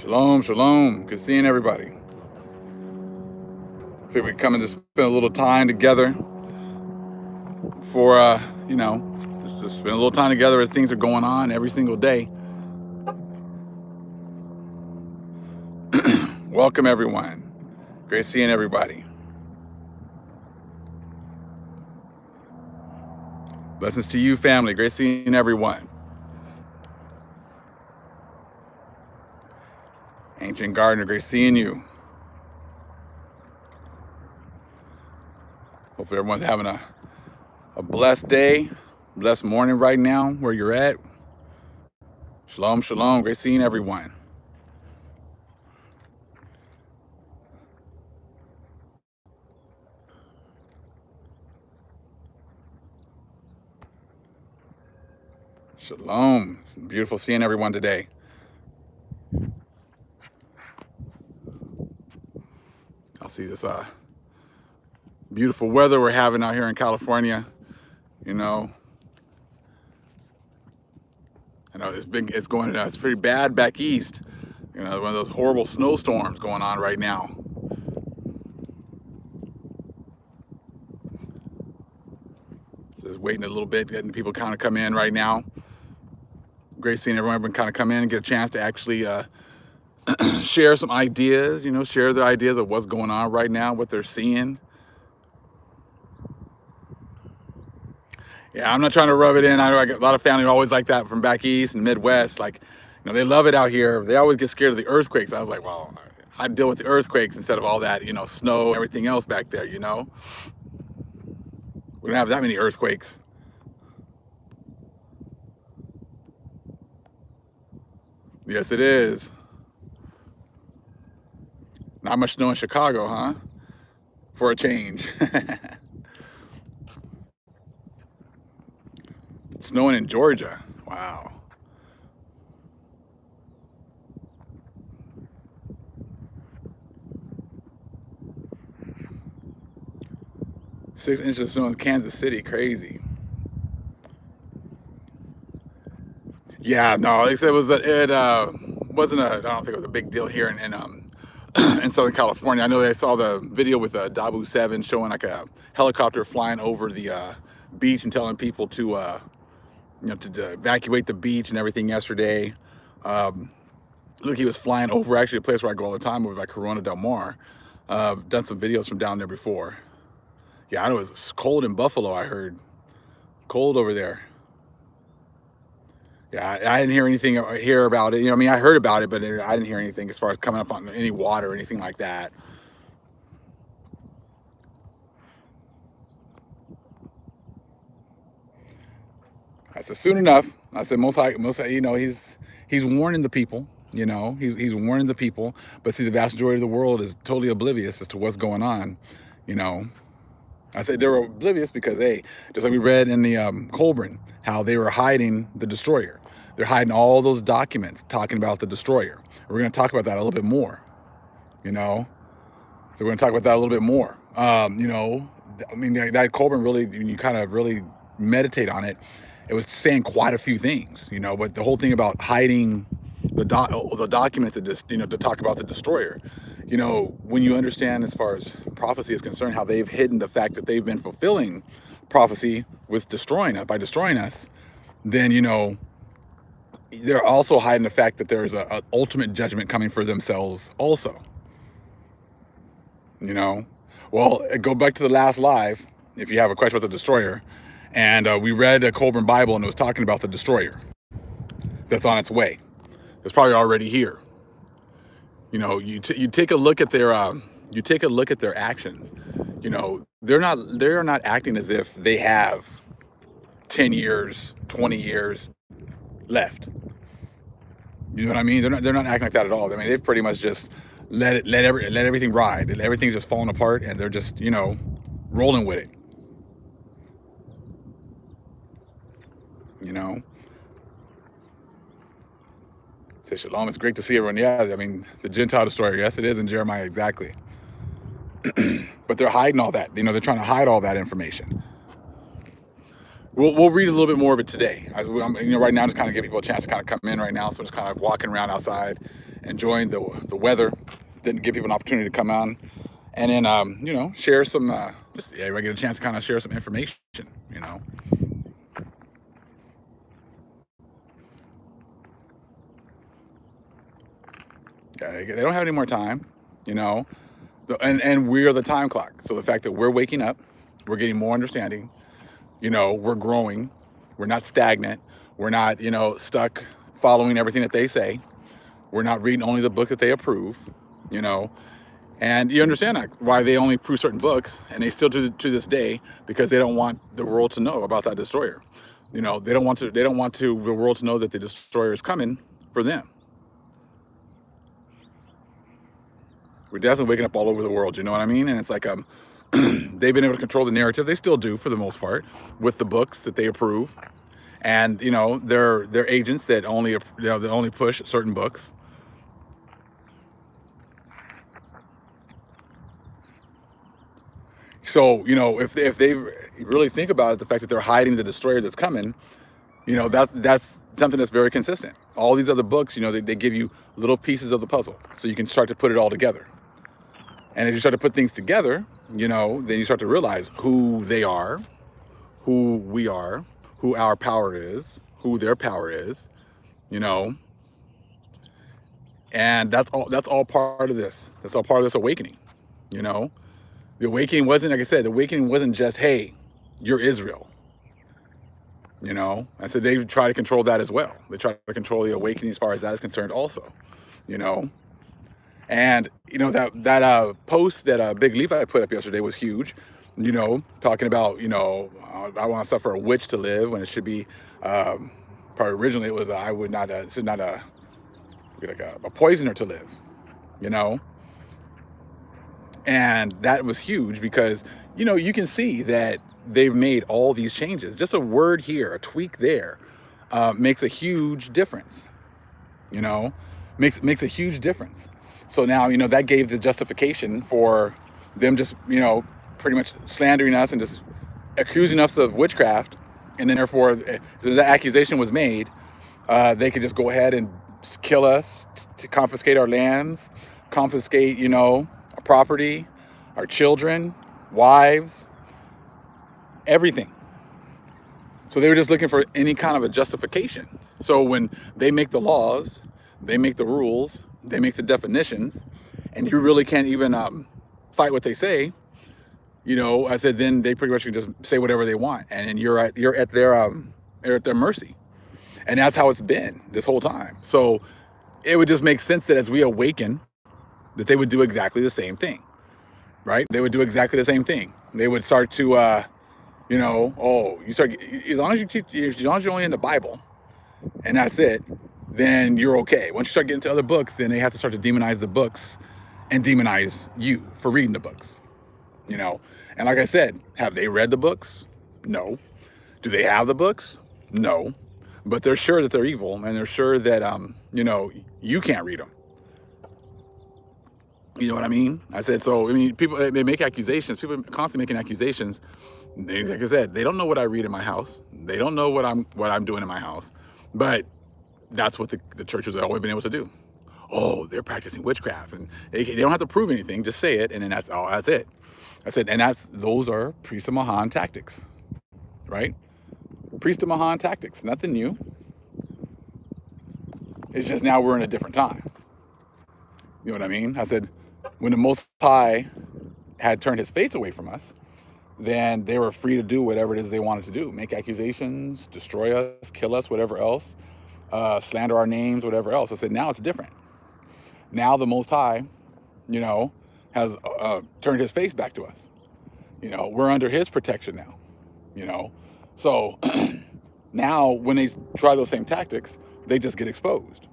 Shalom, shalom. Good seeing everybody. Figured we'd come and just spend a little time together for, just spend a little time together as things are going on every single day. Welcome, everyone. Great seeing everybody. Blessings to you, family. Great seeing everyone. Ancient Gardener, great seeing you. Hopefully everyone's having a blessed day, blessed morning right now where you're at. Shalom, shalom. Great seeing everyone. Shalom. It's beautiful seeing everyone today. I'll see this beautiful weather we're having out here in California. I know it's pretty bad back east. One of those horrible snowstorms going on right now. Just waiting a little bit, getting people kind of come in right now. Great seeing everyone kind of come in and get a chance to actually share some ideas, share their ideas of what's going on right now, what they're seeing. Yeah, I'm not trying to rub it in. I know I get a lot of family always like that from back east and Midwest. Like, they love it out here. They always get scared of the earthquakes. I was like, well, I deal with the earthquakes instead of all that, snow and everything else back there, We don't have that many earthquakes. Yes, it is. Not much snow in Chicago, huh? For a change. Snowing in Georgia. Wow. Six inches of snow in Kansas City. Crazy. Yeah, no, like I said, it wasn't I don't think it was a big deal here in in Southern California. I know I saw the video with Dabu 7 showing like a helicopter flying over the beach and telling people to to evacuate the beach and everything yesterday. Look, he was flying over actually a place where I go all the time, over by Corona Del Mar. Done some videos from down there before. Yeah, I know it was cold in Buffalo, I heard. Cold over there. Yeah, I didn't hear about it. I heard about it, but I didn't hear anything as far as coming up on any water or anything like that. I said soon enough. I said most high, he's warning the people. He's warning the people. But see, the vast majority of the world is totally oblivious as to what's going on. I said they were oblivious because, hey, just like we read in the Colburn, how they were hiding the destroyer. They're hiding all those documents talking about the destroyer. We're going to talk about that a little bit more, So we're going to talk about that a little bit more. That Colburn really, when you kind of really meditate on it, it was saying quite a few things, But the whole thing about hiding the documents to talk about the destroyer, when you understand as far as prophecy is concerned, how they've hidden the fact that they've been fulfilling prophecy with by destroying us, then they're also hiding the fact that there's an ultimate judgment coming for themselves also. Well, go back to the last live if you have a question about the destroyer, and we read a Colburn Bible, and it was talking about the destroyer that's on its way. It's probably already here. You take a look at their actions. They're not acting as if they have 10 years, 20 years left. You know what I mean? They're not acting like that at all. They've pretty much just let everything ride, and everything's just falling apart, and they're just rolling with it. Say shalom. It's great to see everyone. Yeah, the Gentile destroyer. Yes, it is in Jeremiah, exactly. But they're hiding all that. They're trying to hide all that information. We'll read a little bit more of it today. Right now, just kind of give people a chance to kind of come in right now. So just kind of walking around outside enjoying the weather. Didn't give people an opportunity to come on, and then you know, share some just I get a chance to kind of share some information, you know. They don't have any more time, you know. And we're the time clock. So the fact that we're waking up, we're getting more understanding, you know, we're growing, we're not stagnant, we're not, you know, stuck following everything that they say, we're not reading only the book that they approve, you know. And you understand why they only approve certain books, and they still do to this day, because they don't want the world to know about that destroyer. You know, they don't want the world to know that the destroyer is coming for them. We're definitely waking up all over the world, you know what I mean? And it's like they've been able to control the narrative. They still do for the most part with the books that they approve, and you know, they're agents that only push certain books. So you know, if they really think about it, the fact that they're hiding the destroyer that's coming, you know, that's something that's very consistent. All these other books, you know, they give you little pieces of the puzzle, so you can start to put it all together. And as you start to put things together, you know, then you start to realize who they are, who we are, who our power is, who their power is, you know. And that's all part of this. That's all part of this awakening, you know. The awakening wasn't, like I said, the awakening wasn't just, hey, you're Israel. You know, I said they try to control that as well. They try to control the awakening as far as that is concerned also, you know. And you know, that post that Big Levi put up yesterday was huge, you know, talking about, you know, I want to suffer a witch to live when it should be probably originally it was I would not should not like a poisoner to live, you know. And that was huge because, you know, you can see that they've made all these changes. Just a word here, a tweak there, makes a huge difference, you know, makes a huge difference. So now, you know, that gave the justification for them just, you know, pretty much slandering us and just accusing us of witchcraft. And then therefore, if the accusation was made, they could just go ahead and kill us, to confiscate our lands, confiscate, you know, our property, our children, wives, everything. So they were just looking for any kind of a justification. So when they make the laws, they make the rules, they make the definitions, and you really can't even fight what they say, you know, I said, then they pretty much can just say whatever they want, and you're at their mercy. And that's how it's been this whole time. So it would just make sense that as we awaken, that they would do exactly the same thing, right? They would do exactly the same thing. They would start to, you know, as long as you're only in the Bible, and that's it, then you're okay. Once you start getting to other books, then they have to start to demonize the books and demonize you for reading the books, you know. And like I said, have they read the books? No. Do they have the books? No. But they're sure that they're evil, and they're sure that, you know, you can't read them. You know what I mean? I said, so, I mean, people, they make accusations. People are constantly making accusations. Like I said, they don't know what I read in my house. They don't know what I'm doing in my house. But that's what the churches have always been able to do. Oh, they're practicing witchcraft, and they don't have to prove anything. Just say it, and then that's it. I said, and those are Priest of Mahan tactics, right? Priest of Mahan tactics, nothing new. It's just now we're in a different time. You know what I mean? I said, when the Most High had turned his face away from us, then they were free to do whatever it is they wanted to do. Make accusations, destroy us, kill us, whatever else, slander our names, whatever else. I said, now it's different. Now the Most High, you know, has turned his face back to us. You know, we're under his protection now, you know. So now when they try those same tactics, they just get exposed.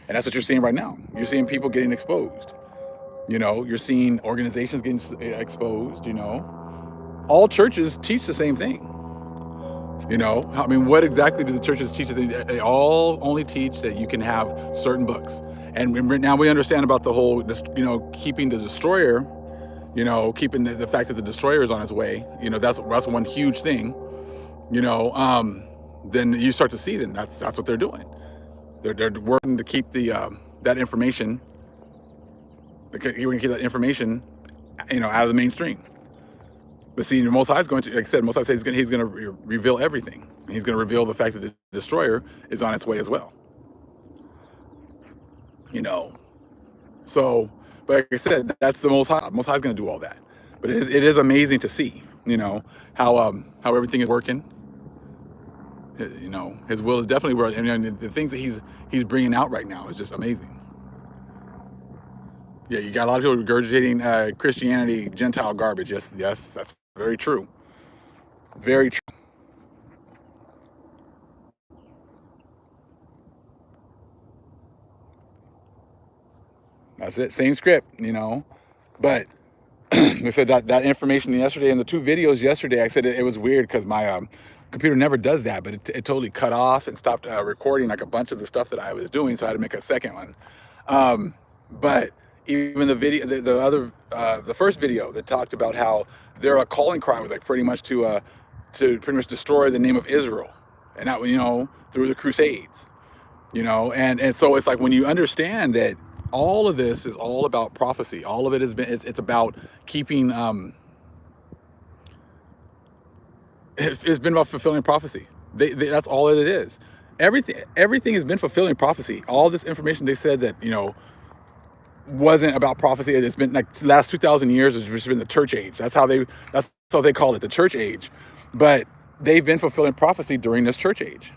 And that's what you're seeing right now. You're seeing people getting exposed. You know, you're seeing organizations getting exposed, you know. All churches teach the same thing. You know, I mean, what exactly do the churches teach? They all only teach that you can have certain books. And now we understand about the whole, you know, keeping the destroyer, you know, keeping the fact that the destroyer is on his way. You know, that's one huge thing. You know, then you start to see them. That's what they're doing. They're working to keep that information. They're going to keep that information, out of the mainstream. But see, the Most High is going to, like I said, Most High says he's going to reveal everything. He's going to reveal the fact that the destroyer is on its way as well. So, but like I said, that's the Most High. Most High is going to do all that. But it is amazing to see, how everything is working. His will is definitely working, and the things that he's bringing out right now is just amazing. Yeah, you got a lot of people regurgitating Christianity, Gentile garbage. Yes, that's very true. Very true. That's it. Same script, But they said that information yesterday in the 2 videos yesterday, I said it was weird because my computer never does that, but it totally cut off and stopped recording like a bunch of the stuff that I was doing, so I had to make a second one. But even the video, the first video that talked about how their calling cry was like pretty much to pretty much destroy the name of Israel, and that through the Crusades, and so it's like when you understand that all of this is all about prophecy. All of it has been, it's about keeping, it's been about fulfilling prophecy. That's all that it is. Everything has been fulfilling prophecy. All this information they said that, wasn't about prophecy. It's been like the last 2,000 years has just been the church age. That's how they call it, the church age. But they've been fulfilling prophecy during this church age.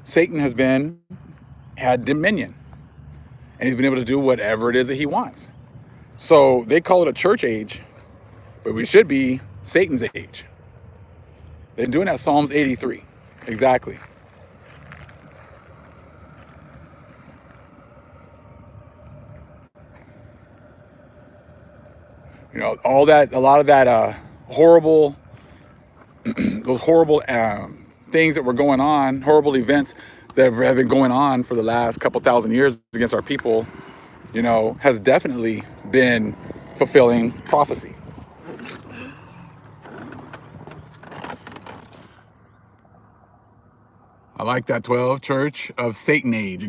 Satan had dominion. And he's been able to do whatever it is that he wants. So they call it a church age, but we should be Satan's age. They're doing that Psalms 83. Exactly. All that, a lot of that horrible, those horrible things that were going on, horrible events that have been going on for the last couple thousand years against our people, has definitely been fulfilling prophecy. I like that 12, Church of Satan age.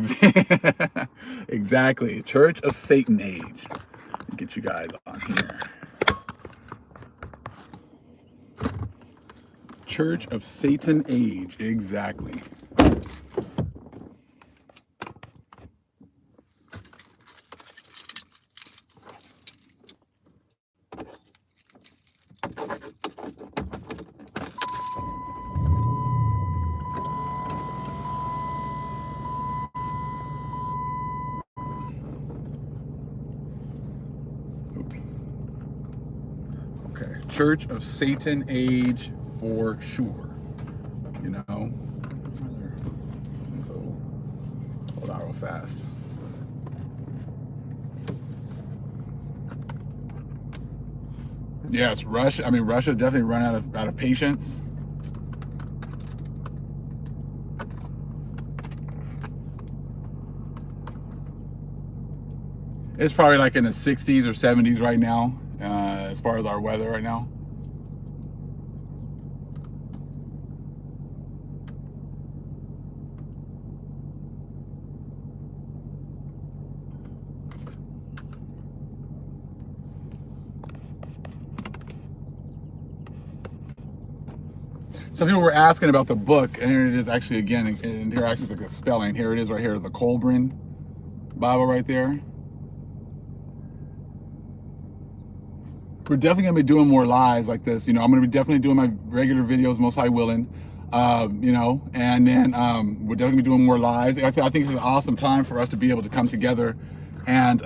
Exactly, Church of Satan age. Let me get you guys on here. Church of Satan age, exactly. Okay, Church of Satan age for sure. Hold on real fast. Yes, Russia. Russia definitely run out of patience. It's probably like in the 60s or 70s right now, as far as our weather right now. Some people were asking about the book, and here it is actually again, and here actually like the spelling. Here it is right here, the Colburn Bible right there. We're definitely gonna be doing more lives like this. I'm gonna be definitely doing my regular videos, Most High willing. And then we're definitely doing more lives. I think this is an awesome time for us to be able to come together and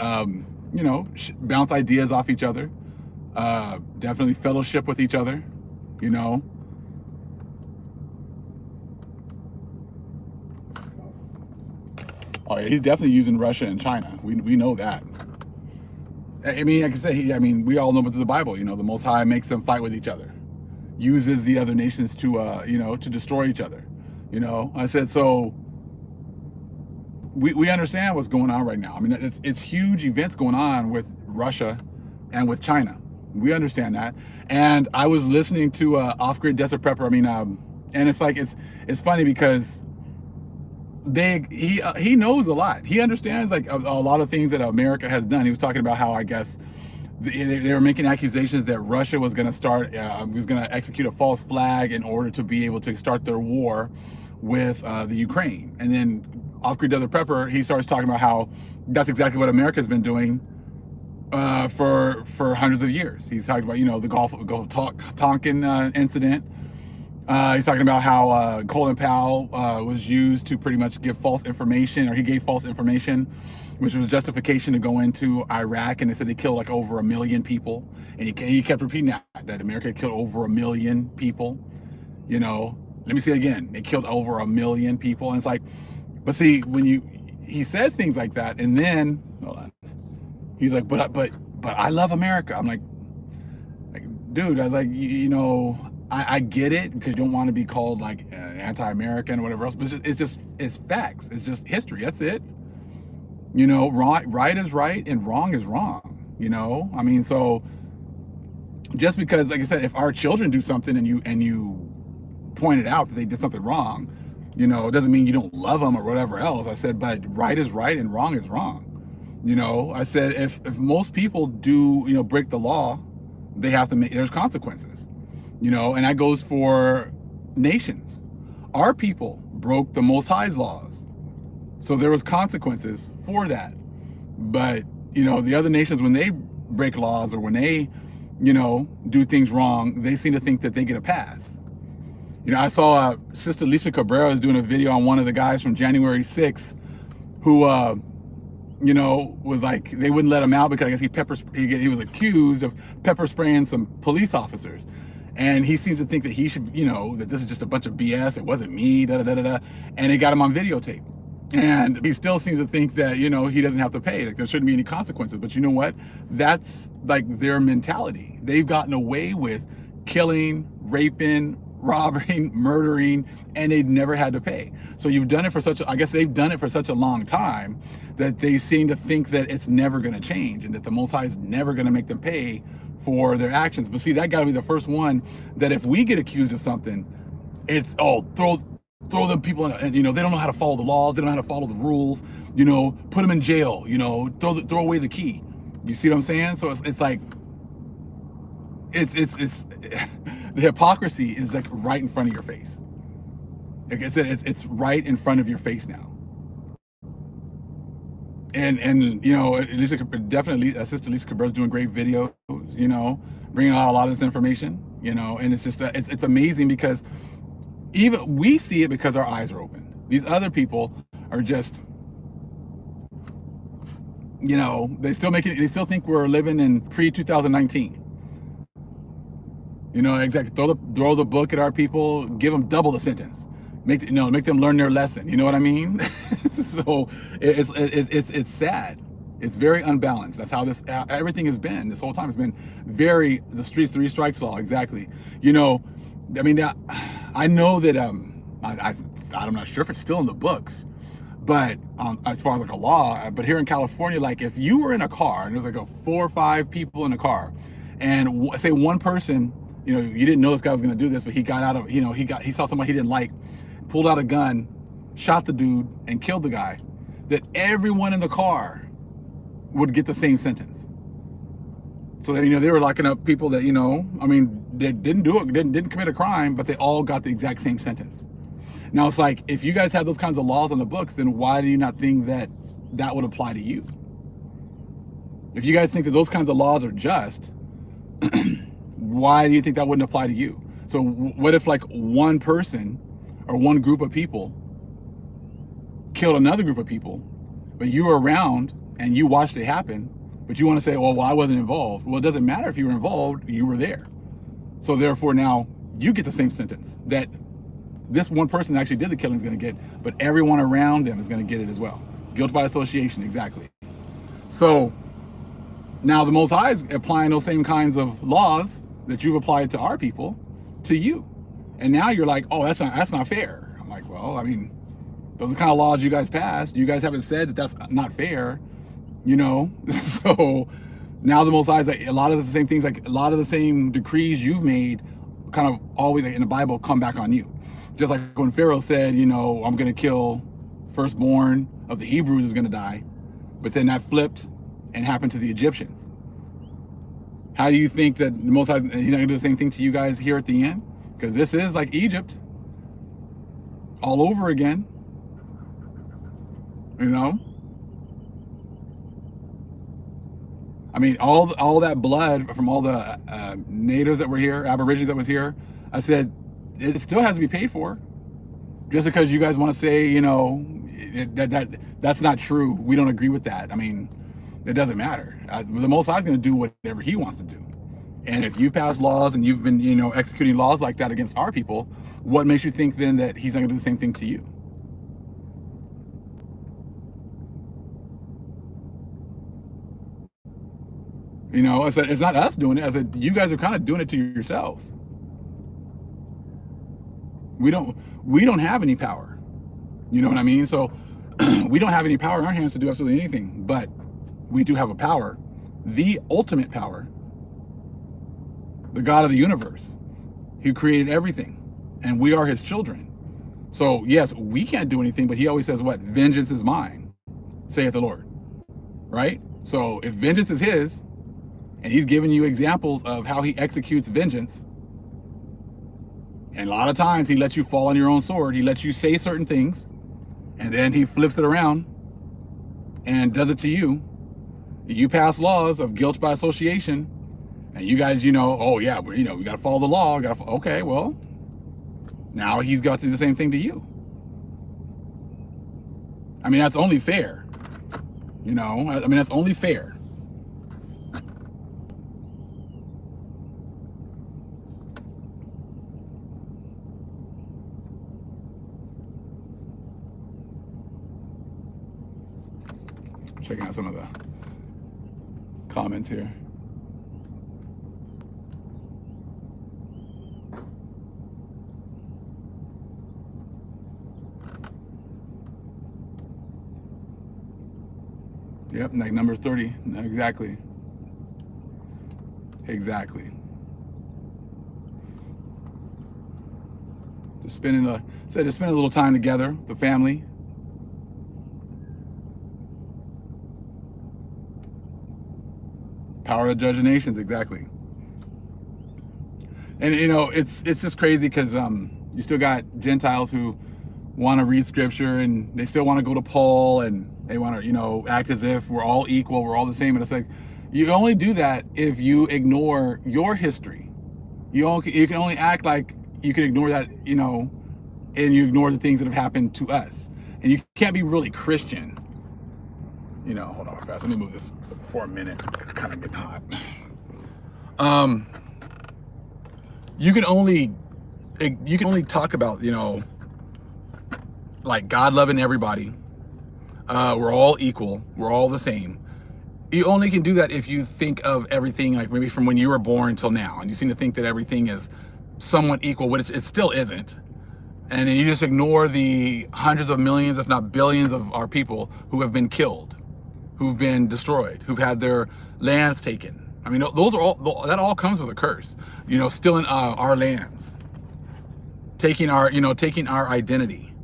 bounce ideas off each other. Definitely fellowship with each other. Oh yeah, he's definitely using Russia and China. We know that. Like I say, we all know about the Bible. The Most High makes them fight with each other, uses the other nations to to destroy each other. I said, so we understand what's going on right now. It's huge events going on with Russia and with China. We understand that. And I was listening to Off Grid Desert Prepper. And it's like it's funny because he knows a lot. He understands like a lot of things that America has done. He was talking about how, I guess, they were making accusations that Russia was going to execute a false flag in order to be able to start their war with the Ukraine. And then Off Grid Desert Prepper, he starts talking about how that's exactly what America's been doing for hundreds of years. He's talking about, the Gulf Tonkin incident. He's talking about how Colin Powell was used to pretty much give false information, or he gave false information, which was justification to go into Iraq. And they said they killed like over 1 million people. And he kept repeating that America killed over 1 million people. Let me say it again. They killed over 1 million people. And it's like, but see, when he says things like that, and then, hold on. He's like, but I love America. I'm like, dude, I was like, I get it, because you don't want to be called like anti-American or whatever else, but it's facts. It's just history. That's it. Right is right and wrong is wrong. I mean, so just because, like I said, if our children do something and you point it out that they did something wrong, it doesn't mean you don't love them or whatever else. I said, but right is right and wrong is wrong. I said, if most people do, break the law, they have to there's consequences, and that goes for nations. Our people broke the Most High's laws, so there was consequences for that. But, the other nations, when they break laws or when they, do things wrong, they seem to think that they get a pass. I saw Sister Lisa Cabrera is doing a video on one of the guys from January 6th who, was like, they wouldn't let him out because I guess he was accused of pepper spraying some police officers. And he seems to think that he should, that this is just a bunch of BS. It wasn't me, And they got him on videotape. And he still seems to think that, he doesn't have to pay. Like, there shouldn't be any consequences. But you know what? That's like their mentality. They've gotten away with killing, raping, robbing, murdering, and they've never had to pay. So you've done it for I guess they've done it for such a long time that they seem to think that it's never going to change and that the Most High is never going to make them pay for their actions. But see, that got to be the first one that if we get accused of something, it's, throw them people in, and they don't know how to follow the laws, they don't know how to follow the rules, put them in jail, throw away the key. You see what I'm saying? So it's like, it's the hypocrisy is like right in front of your face. Like I said, it's right in front of your face now. And Lisa, definitely, Sister Lisa Cabrera's doing great videos, bringing out a lot of this information, and it's just it's amazing because even we see it because our eyes are open. These other people are just, they still think we're living in pre-2019. Exactly. Throw the book at our people, give them double the sentence, make them learn their lesson. You know what I mean? So it's sad. It's very unbalanced. That's how everything has been. This whole time has been the streets 3 strikes law. Exactly. I mean, I know that I'm not sure if it's still in the books, but as far as like a law, but here in California, like if you were in a car and there was like 4 or 5 people in a car, and say one person, you didn't know this guy was going to do this, but he got out of, he saw somebody he didn't like, pulled out a gun, shot the dude, and killed the guy, that everyone in the car would get the same sentence. So that, they were locking up people that, they didn't do it, didn't commit a crime, but they all got the exact same sentence. Now it's like, if you guys have those kinds of laws on the books, then why do you not think that would apply to you? If you guys think that those kinds of laws are just, why do you think that wouldn't apply to you? So what if like one person or one group of people killed another group of people, but you were around and you watched it happen, but you want to say, well, I wasn't involved. Well, it doesn't matter if you were involved, you were there. So therefore now you get the same sentence that this one person that actually did the killing is going to get, but everyone around them is going to get it as well. Guilt by association, exactly. So now the Most High is applying those same kinds of laws that you've applied to our people to you. And now you're like, oh, that's not fair. I'm like, well, I mean, those are the kind of laws you guys passed. You guys haven't said that that's not fair, So now the Most High is like, a lot of the same things, like a lot of the same decrees you've made kind of always, like, in the Bible, come back on you. Just like when Pharaoh said, I'm going to kill firstborn of the Hebrews is going to die, but then that flipped and happened to the Egyptians. How do you think that the Most High, he's not going to do the same thing to you guys here at the end? Because this is like Egypt all over again, you know? I mean, all that blood from all the natives that were here, aborigines that was here, I said, it still has to be paid for. Just because you guys want to say, you know, that's not true. We don't agree with that. I mean, it doesn't matter. The Most High is going to do whatever he wants to do. And if you pass laws and you've been, you know, executing laws like that against our people, what makes you think then that he's not going to do the same thing to you? You know, I said, it's not us doing it. I said, you guys are kind of doing it to yourselves. We don't have any power. You know what I mean? So we don't have any power in our hands to do absolutely anything, but we do have a power, the ultimate power, the God of the universe, who created everything, and we are his children. So yes, we can't do anything, but he always says what? Vengeance is mine, saith the Lord, right? So if vengeance is his, and he's giving you examples of how he executes vengeance, and a lot of times he lets you fall on your own sword. He lets you say certain things, and then he flips it around and does it to you. You pass laws of guilt by association, and you guys, you know, oh yeah, you know, we got to follow the law. Okay, well, now he's got to do the same thing to you. I mean, that's only fair. You know, I mean, that's only fair. Checking out some of the comments here. Yep, like number 30. Exactly. Exactly. Just spending a little time together, the family. Power to judge the nations, exactly. And you know, it's just crazy because you still got Gentiles who want to read scripture and they still want to go to Paul and they want to, you know, act as if we're all equal, we're all the same. And it's like, you can only do that if you ignore your history. You can only act like you can ignore that, you know, and you ignore the things that have happened to us. And you can't be really Christian. You know, hold on fast. Let me move this for a minute. It's kind of getting hot. You can only talk about, you know, like God loving everybody. We're all equal. We're all the same. You only can do that if you think of everything like maybe from when you were born till now, and you seem to think that everything is somewhat equal, but it still isn't. And then you just ignore the hundreds of millions, if not billions, of our people who have been killed, who've been destroyed, who've had their lands taken. I mean, those are all, that all comes with a curse. You know, stealing our lands, taking our identity,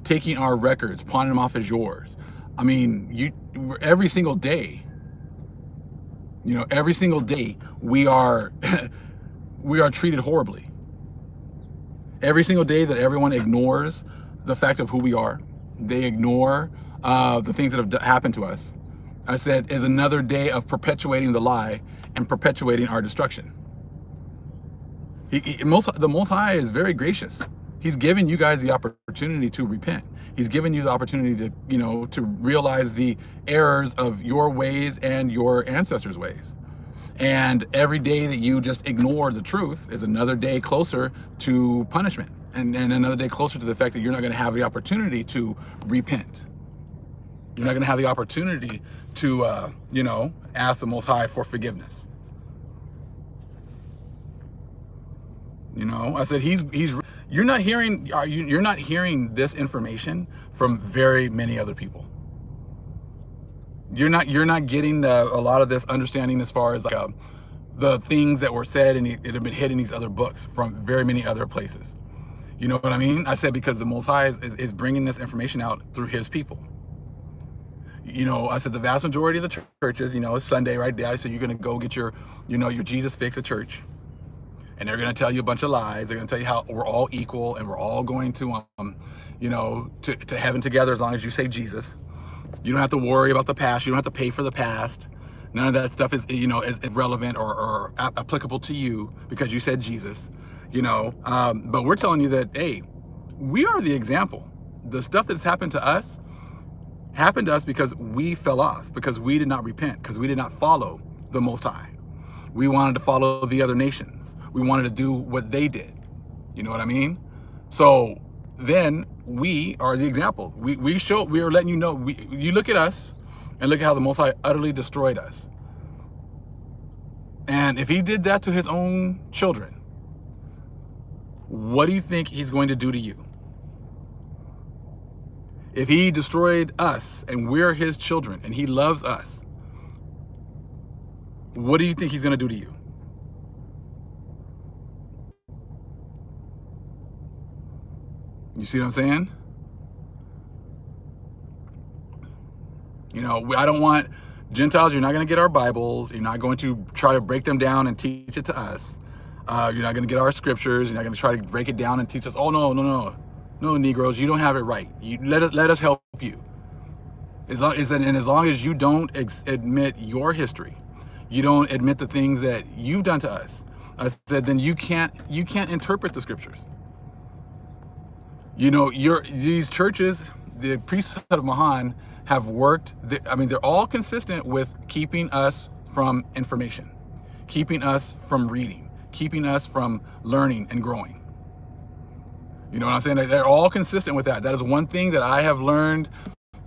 taking our records, pawning them off as yours. I mean, every single day, you know, every single day we are treated horribly. Every single day that everyone ignores the fact of who we are, they ignore the things that have happened to us, I said, is another day of perpetuating the lie and perpetuating our destruction. The Most High is very gracious. He's given you guys the opportunity to repent. He's given you the opportunity to, you know, to realize the errors of your ways and your ancestors' ways. And every day that you just ignore the truth is another day closer to punishment, and another day closer to the fact that you're not going to have the opportunity to repent. You're not going to have the opportunity to, you know, ask the Most High for forgiveness. You know, I said you're not hearing this information from very many other people. You're not getting a lot of this understanding as far as like the things that were said and it have been hidden in these other books from very many other places. You know what I mean? I said because the Most High is bringing this information out through his people. You know, I said the vast majority of the churches, you know, it's Sunday right there. So you're going to go get your, you know, your Jesus fix at church. And they're going to tell you a bunch of lies. They're going to tell you how we're all equal and we're all going to, you know, to heaven together as long as you say Jesus. You don't have to worry about the past. You don't have to pay for the past. None of that stuff is, you know, is relevant or applicable to you because you said Jesus, you know. But we're telling you that, hey, we are the example. The stuff that's happened to us because we fell off, because we did not repent, because we did not follow the Most High. We wanted to follow the other nations. We wanted to do what they did. You know what I mean? So then we are the example. We are letting you know, you look at us and look at how the Most High utterly destroyed us. And if he did that to his own children, what do you think he's going to do to you? If he destroyed us and we're his children and he loves us, what do you think he's going to do to you? You see what I'm saying? You know, I don't want Gentiles. You're not going to get our Bibles. You're not going to try to break them down and teach it to us. You're not going to get our scriptures. You're not going to try to break it down and teach us. Oh, no, Negroes, you don't have it right. You let us help you. As long as you don't admit your history, you don't admit the things that you've done to us, I said, then you can't interpret the scriptures. You know, these churches, the priesthood of Mahan, have worked. They're all consistent with keeping us from information, keeping us from reading, keeping us from learning and growing. You know what I'm saying? They're all consistent with that. That is one thing that I have learned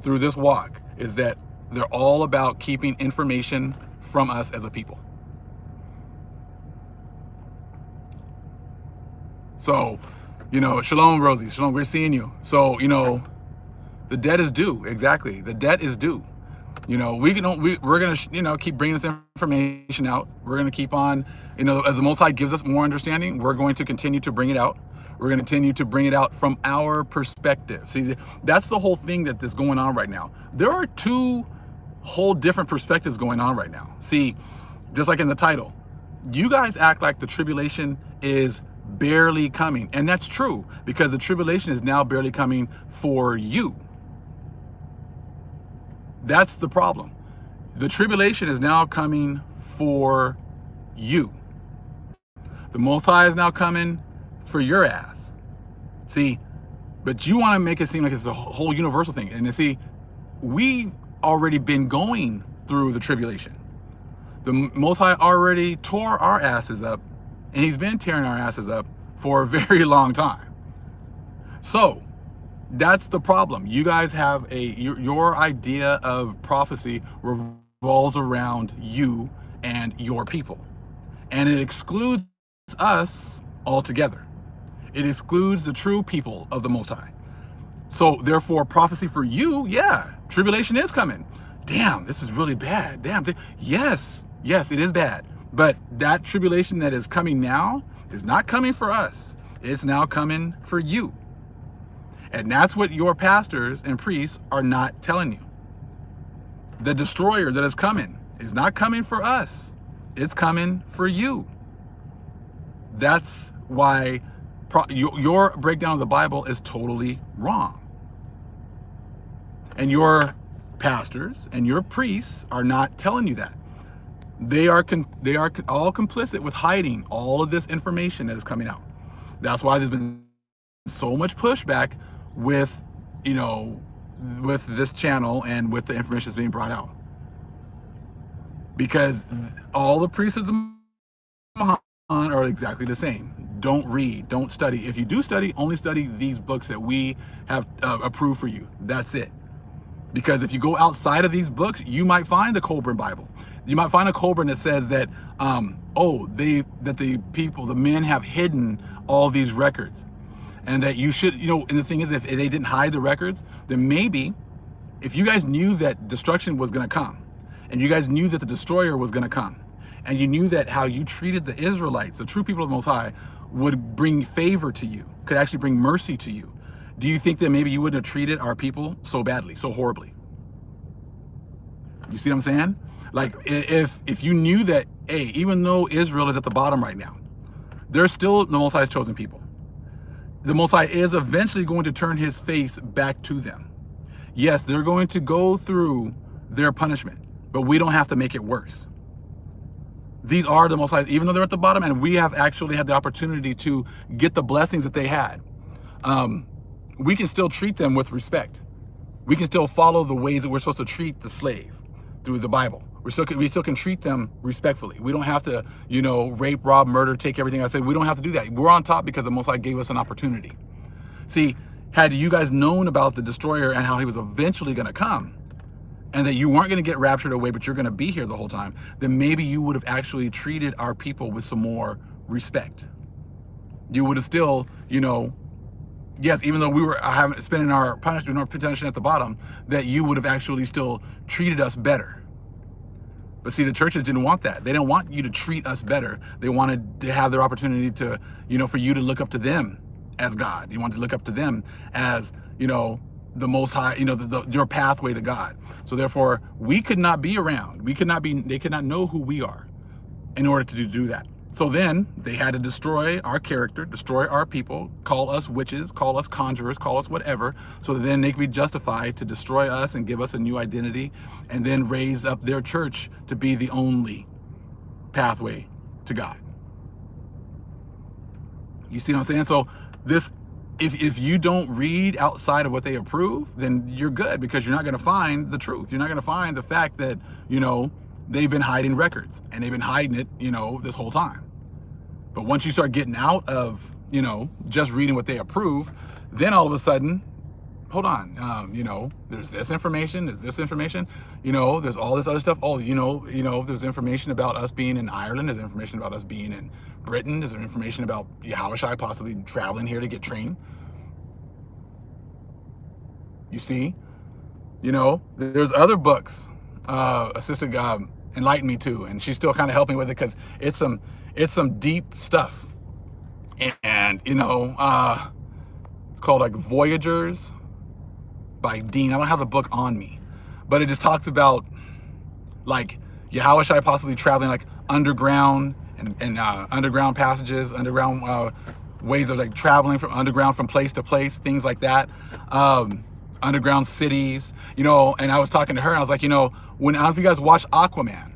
through this walk, is that they're all about keeping information from us as a people. So, you know, shalom, Rosie. Shalom, we're seeing you. So, you know, the debt is due. Exactly. The debt is due. You know, we're going to, you know, keep bringing this information out. We're going to keep on, you know, as the Most High gives us more understanding, we're going to continue to bring it out. We're going to continue to bring it out from our perspective. See, that's the whole thing that's going on right now. There are two whole different perspectives going on right now. See, just like in the title, you guys act like the tribulation is barely coming. And that's true, because the tribulation is now barely coming for you. That's the problem. The tribulation is now coming for you. The Most High is now coming for your ass. See, but you want to make it seem like it's a whole universal thing. And you see, we've already been going through the tribulation. The Most High already tore our asses up, and he's been tearing our asses up for a very long time. So that's the problem. You guys have your idea of prophecy revolves around you and your people, and it excludes us altogether. It excludes the true people of the Most High. So therefore, prophecy for you, yeah, tribulation is coming. Damn, this is really bad. Damn, yes, it is bad. But that tribulation that is coming now is not coming for us. It's now coming for you. And that's what your pastors and priests are not telling you. The destroyer that is coming is not coming for us. It's coming for you. That's why your breakdown of the Bible is totally wrong. And your pastors and your priests are not telling you that. They are all complicit with hiding all of this information that is coming out. That's why there's been so much pushback with, you know, with this channel and with the information that's being brought out. Because all the priests of Muhammad are exactly the same. Don't read, don't study. If you do study, only study these books that we have approved for you. That's it. Because if you go outside of these books, you might find the Colburn Bible. You might find a Colburn that says that, the men have hidden all these records, and that you should, you know, and the thing is, if they didn't hide the records, then maybe if you guys knew that destruction was going to come, and you guys knew that the destroyer was going to come, and you knew that how you treated the Israelites, the true people of the Most High, would bring favor to you, could actually bring mercy to you, do you think that maybe you wouldn't have treated our people so badly, so horribly? You see what I'm saying? Like, if you knew that, hey, even though Israel is at the bottom right now, they're still the Most High's chosen people. The Most High is eventually going to turn his face back to them. Yes, they're going to go through their punishment, but we don't have to make it worse. These are the Most High's, even though they're at the bottom, and we have actually had the opportunity to get the blessings that they had. We can still treat them with respect. We can still follow the ways that we're supposed to treat the slave through the Bible. We still can treat them respectfully. We don't have to, rape, rob, murder, take everything I said. We don't have to do that. We're on top because the Most High gave us an opportunity. See, had you guys known about the destroyer and how he was eventually going to come, and that you weren't going to get raptured away, but you're going to be here the whole time, then maybe you would have actually treated our people with some more respect. You would have still, yes, even though we were spending our punishment at the bottom, that you would have actually still treated us better. But see, the churches didn't want that. They didn't want you to treat us better. They wanted to have their opportunity to, for you to look up to them as God. You want to look up to them as, the Most High, your pathway to God. So therefore, we could not be around. They could not know who we are in order to do that. So then they had to destroy our character, destroy our people, call us witches, call us conjurers, call us whatever, so that then they could be justified to destroy us and give us a new identity, and then raise up their church to be the only pathway to God. You see what I'm saying? So this, if you don't read outside of what they approve, then you're good, because you're not going to find the truth. You're not going to find the fact that, they've been hiding records, and they've been hiding it, this whole time. But once you start getting out of, just reading what they approve, then all of a sudden, hold on, there's this information, there's all this other stuff. Oh, there's information about us being in Ireland, there's information about us being in Britain, there's information about Yahushua possibly traveling here to get trained. You see, there's other books. A sister enlightened me to, and she's still kind of helping with it, because it's some deep stuff. And it's called like Voyagers by Dean. I don't have the book on me, but it just talks about like Yahushua possibly traveling like underground and underground passages, underground ways of like traveling from underground from place to place, things like that. Underground cities, and I was talking to her, and I was like, I don't know if you guys watch Aquaman.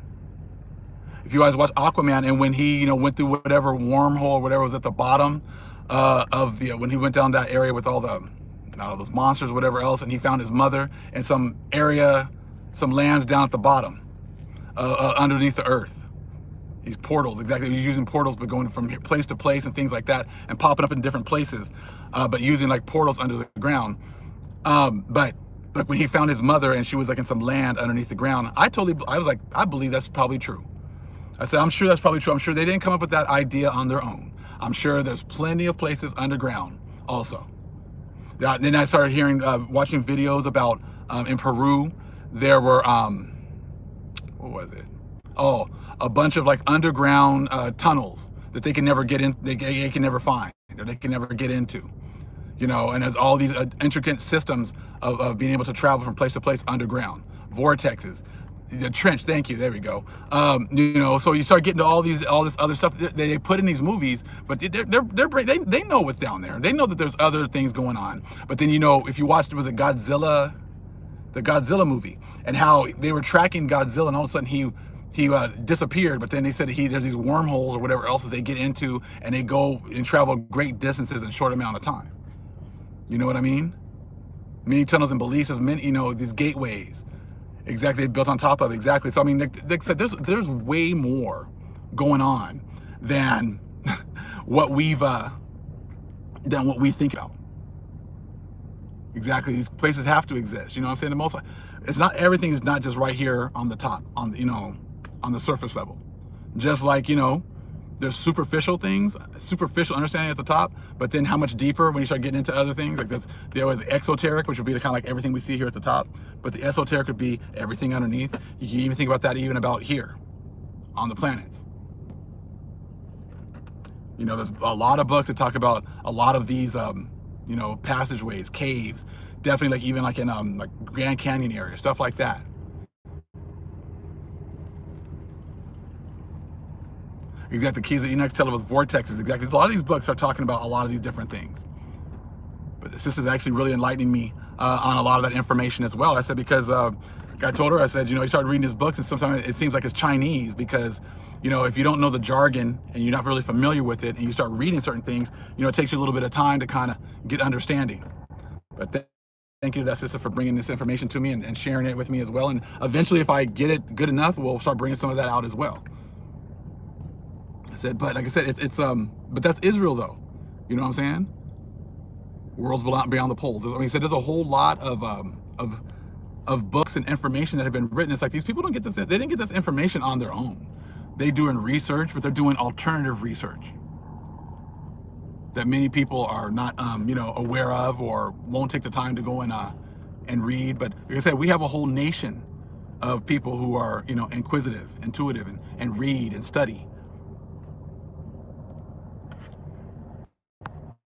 If you guys watch Aquaman, and when he, went through whatever wormhole or whatever was at the bottom when he went down that area with all those monsters, whatever else, and he found his mother in some lands down at the bottom, underneath the earth. These portals, exactly. He's using portals, but going from place to place and things like that, and popping up in different places, but using like portals under the ground. But when he found his mother and she was like in some land underneath the ground, I was like, I believe that's probably true. I said, I'm sure that's probably true. I'm sure they didn't come up with that idea on their own. I'm sure there's plenty of places underground also. Then I started watching videos about, in Peru, there were, what was it? Oh, a bunch of like underground tunnels that they can never get in, they can never find, or they can never get into. And there's all these intricate systems of being able to travel from place to place underground, vortexes, the trench. Thank you. There we go. So you start getting to all this other stuff that they put in these movies, but they know what's down there. They know that there's other things going on. But then, if you watched, was it Godzilla, the Godzilla movie, and how they were tracking Godzilla, and all of a sudden he disappeared, but then they said there's these wormholes or whatever else that they get into, and they go and travel great distances in a short amount of time. You know what I mean? Many tunnels and beliefs, these gateways. Exactly, built on top of, exactly. So I mean, like I said, there's way more going on than what we think about. Exactly, these places have to exist. You know what I'm saying? It's not, everything is not just right here on the top, on the surface level. Just like, there's superficial things, superficial understanding at the top, but then how much deeper when you start getting into other things, like there was the exoteric, which would be the kind of like everything we see here at the top, but the esoteric would be everything underneath. You can even think about that even about here on the planets. You know, there's a lot of books that talk about a lot of these, you know, passageways, caves, definitely like even like in like Grand Canyon area, stuff like that. Exactly, the keys that you next tell with vortexes. Exactly, a lot of these books are talking about a lot of these different things. But the sister's actually really enlightening me on a lot of that information as well. I said, because I told her, I said, you know, you start reading his books and sometimes it seems like it's Chinese, because, you know, if you don't know the jargon and you're not really familiar with it and you start reading certain things, you know, it takes you a little bit of time to kind of get understanding. But thank you to that sister for bringing this information to me and sharing it with me as well. And eventually, if I get it good enough, we'll start bringing some of that out as well. I said, but like I said, but that's Israel though. You know what I'm saying? Worlds beyond the poles. I mean, he said there's a whole lot of books and information that have been written. It's like these people don't get this. They didn't get this information on their own. They're doing research, but they're doing alternative research that many people are not, you know, aware of or won't take the time to go and read. But like I said, we have a whole nation of people who are, you know, inquisitive, intuitive, and read and study.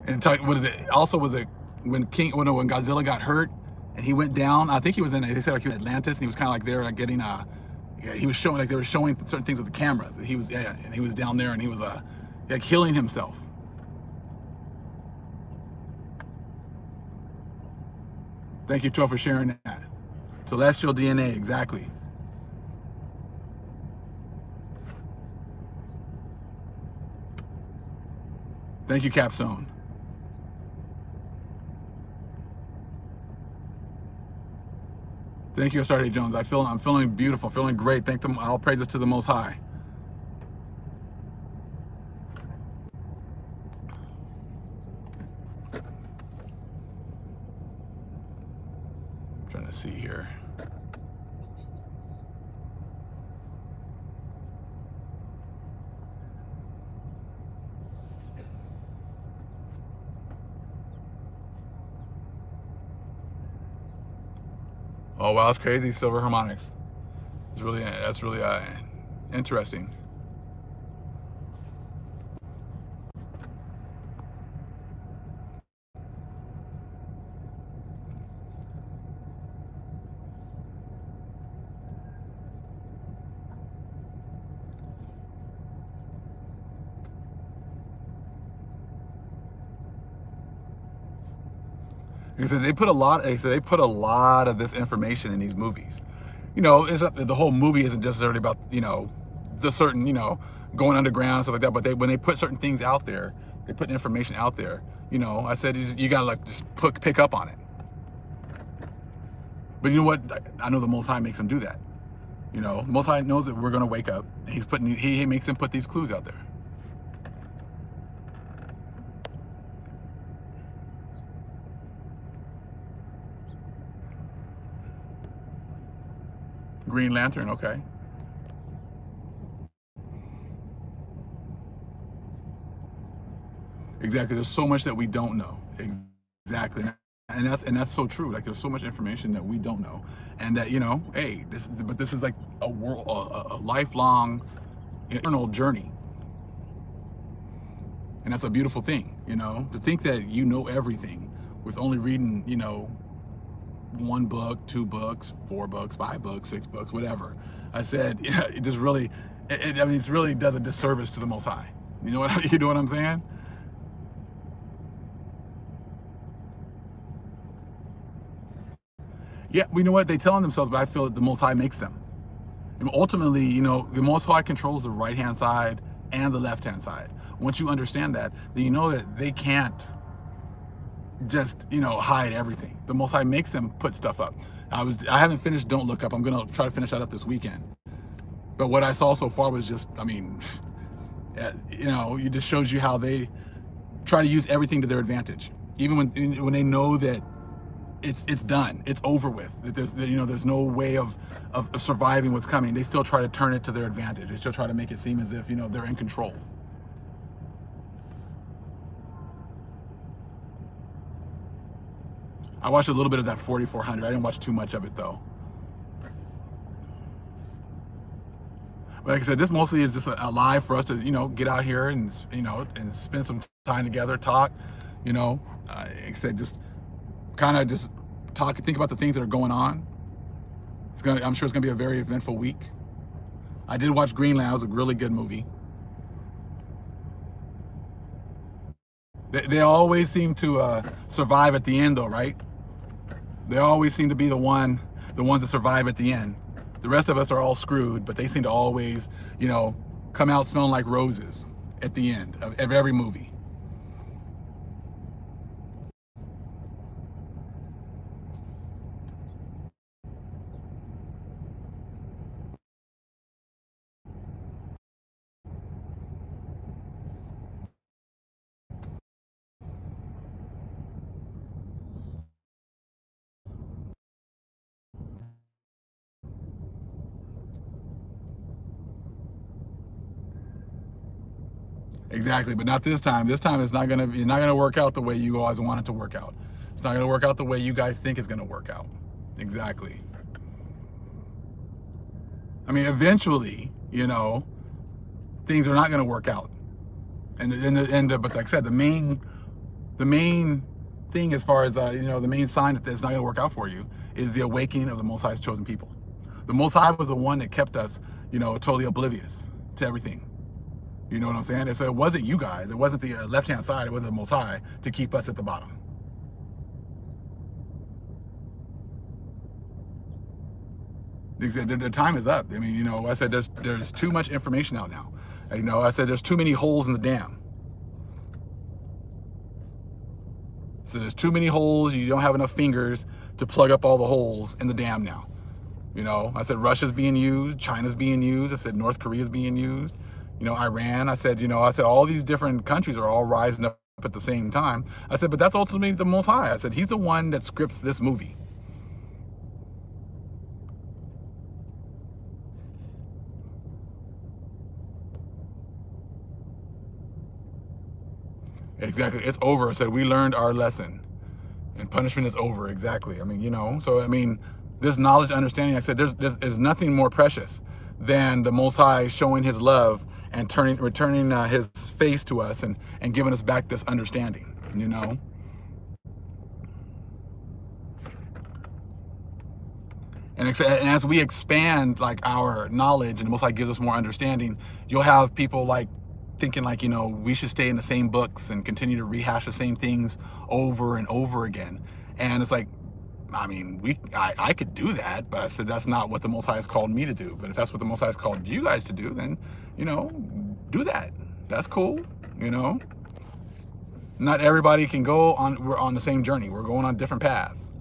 And what is it? Also, was it when when Godzilla got hurt and he went down? I think he was in. They said like he was in Atlantis, and he was kind of like there, like getting he was showing, like they were showing certain things with the cameras. He was, yeah, and he was down there and he was like healing himself. Thank you, 12, for sharing that. Celestial DNA, exactly. Thank you, Capstone. Thank you, Astarte Jones. I'm feeling beautiful, feeling great. Thank them. All praises to the Most High. I'm trying to see here. Oh wow, it's crazy. Silver harmonics. That's really interesting. Like I said, they put a lot. Like I said, they put a lot of this information in these movies. You know, the whole movie isn't necessarily about, you know, the certain, you know, going underground and stuff like that. But when they put certain things out there, they put information out there. You know, I said you gotta like just pick up on it. But you know what? I know the Most High makes them do that. You know, the Most High knows that we're gonna wake up. And he makes them put these clues out there. Green Lantern, okay. Exactly. There's so much that we don't know. Exactly. And that's so true. Like there's so much information that we don't know, and that, you know, hey, this is like a a lifelong, eternal journey, and that's a beautiful thing. You know, to think that you know everything with only reading, you know, 1 book, 2 books, 4 books, 5 books, 6 books, whatever. I said, yeah, it just really, I mean, it really does a disservice to the Most High. You know what you know what I'm saying? Yeah, we know what they tell themselves, but I feel that the Most High makes them. And ultimately, you know, the Most High controls the right-hand side and the left-hand side. Once you understand that, then you know that they can't just, you know, hide everything. The Most High makes them put stuff up. I haven't finished Don't Look Up. I'm gonna try to finish that up this weekend. But what I saw so far was just, I mean, you know, it just shows you how they try to use everything to their advantage, even when they know that it's done, it's over with, that there's no way of surviving what's coming. They still try to turn it to their advantage. They still try to make it seem as if, you know, they're in control. I watched a little bit of that 4400. I didn't watch too much of it though. like I said, this mostly is just a live for us to, get out here and, and spend some time together, talk, like I said, just kind of just talk and think about the things that are going on. I'm sure it's gonna be a very eventful week. I did watch Greenland. It was a really good movie. They always seem to survive at the end, though, right? They always seem to be the ones that survive at the end. The rest of us are all screwed, but they seem to always, come out smelling like roses at the end of every movie. Exactly, but not this time. This time it's not gonna work out the way you guys want it to work out. It's not gonna work out the way you guys think it's gonna work out. Exactly. I mean, eventually, things are not gonna work out. But like I said, the main thing as far as the main sign that it's not gonna work out for you is the awakening of the Most High's chosen people. The Most High was the one that kept us, totally oblivious to everything. You know what I'm saying? So it wasn't you guys. It wasn't the left-hand side. It wasn't the Most High to keep us at the bottom. The time is up. I mean, I said there's too much information out now. I said there's too many holes in the dam. So there's too many holes. You don't have enough fingers to plug up all the holes in the dam now. I said Russia's being used, China's being used. I said North Korea's being used. Iran. I said all these different countries are all rising up at the same time. I said, but that's ultimately the Most High. I said, he's the one that scripts this movie. Exactly. It's over. I said, we learned our lesson and punishment is over. Exactly. I mean, so this knowledge, understanding, I said, there's nothing more precious than the Most High showing his love and returning his face to us and giving us back this understanding, And as we expand like our knowledge and the Most High gives us more understanding, you'll have people like thinking like, we should stay in the same books and continue to rehash the same things over and over again. And it's like, I mean, I could do that, but I said that's not what the Most High has called me to do. But if that's what the Most High has called you guys to do, then, do that. That's cool, Not everybody can go on, we're on the same journey. We're going on different paths.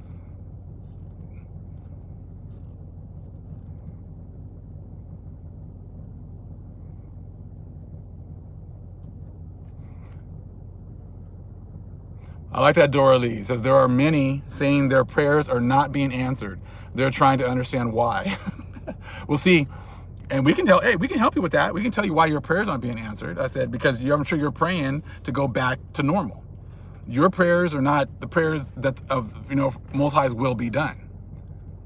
I like that Dora Lee says there are many saying their prayers are not being answered. They're trying to understand why. We'll see. And we can help you with that. We can tell you why your prayers aren't being answered. I said, because I'm sure you're praying to go back to normal. Your prayers are not the prayers that of, Most High's will be done.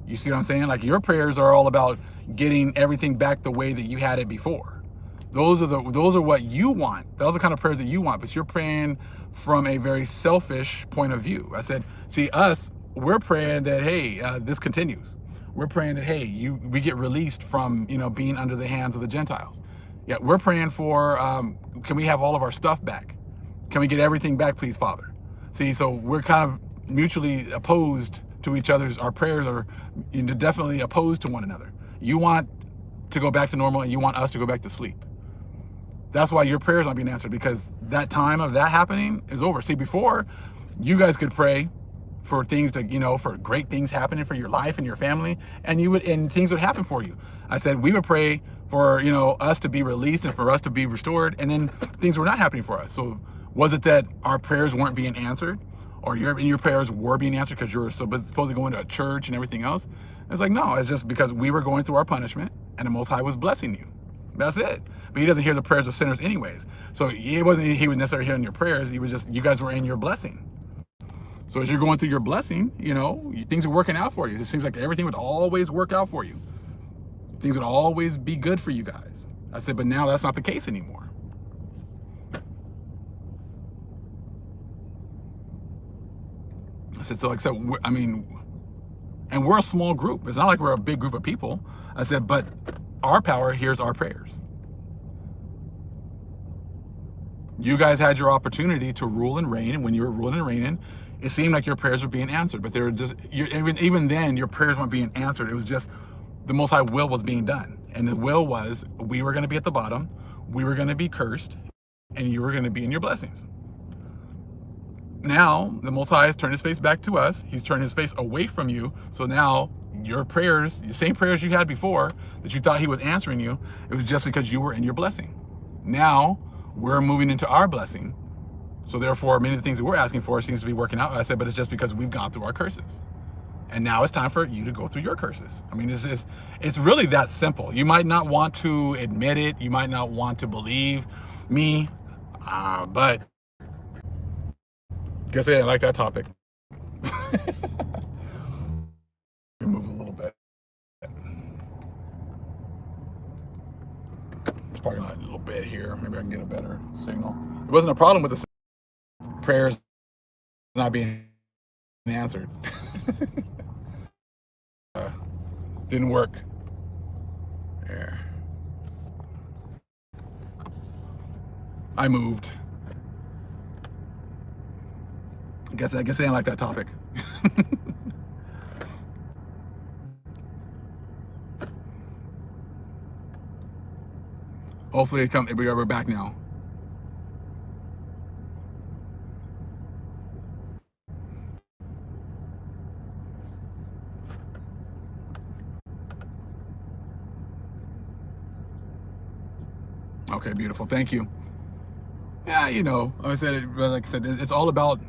You see what I'm saying? Like your prayers are all about getting everything back the way that you had it before. Those are what you want. Those are the kind of prayers that you want, but you're praying from a very selfish point of view. I said, see us, we're praying that, hey, this continues. We're praying that, hey, we get released from, being under the hands of the Gentiles. Yeah, we're praying for, can we have all of our stuff back? Can we get everything back, please, Father? See, so we're kind of mutually opposed to each other's, our prayers are definitely opposed to one another. You want to go back to normal and you want us to go back to sleep. That's why your prayers aren't being answered, because that time of that happening is over. See, before, you guys could pray for things to, for great things happening for your life and your family, and things would happen for you. I said we would pray for, us to be released and for us to be restored, and then things were not happening for us. So was it that our prayers weren't being answered, or your prayers were being answered because you were supposed to go into a church and everything else? It's like, no, it's just because we were going through our punishment and the Most High was blessing you. That's it. But he doesn't hear the prayers of sinners anyways. So he was necessarily hearing your prayers. He was just, you guys were in your blessing. So as you're going through your blessing, things are working out for you. It seems like everything would always work out for you. Things would always be good for you guys. I said, but now that's not the case anymore. I said, so except, I mean, and we're a small group. It's not like we're a big group of people. I said, but our power hears our prayers. You guys had your opportunity to rule and reign, and when you were ruling and reigning, it seemed like your prayers were being answered, but they were just, even then, your prayers weren't being answered. It was just the Most High will was being done. And the will was, we were going to be at the bottom, we were going to be cursed, and you were going to be in your blessings. Now, the Most High has turned his face back to us. He's turned his face away from you. So now, your prayers, the same prayers you had before, that you thought he was answering you, it was just because you were in your blessing. Now, we're moving into our blessing. So therefore, many of the things that we're asking for seems to be working out. I said, but it's just because we've gone through our curses. And now it's time for you to go through your curses. I mean, it's really that simple. You might not want to admit it. You might not want to believe me, but guess I didn't like that topic. Move a little bit. Just parking lot a little bit here. Maybe I can get a better signal. It wasn't a problem with the prayers not being answered. Didn't work. There. I moved. I guess I didn't like that topic. Hopefully we're back now. Okay, beautiful. Thank you. Yeah, like I said, it's all about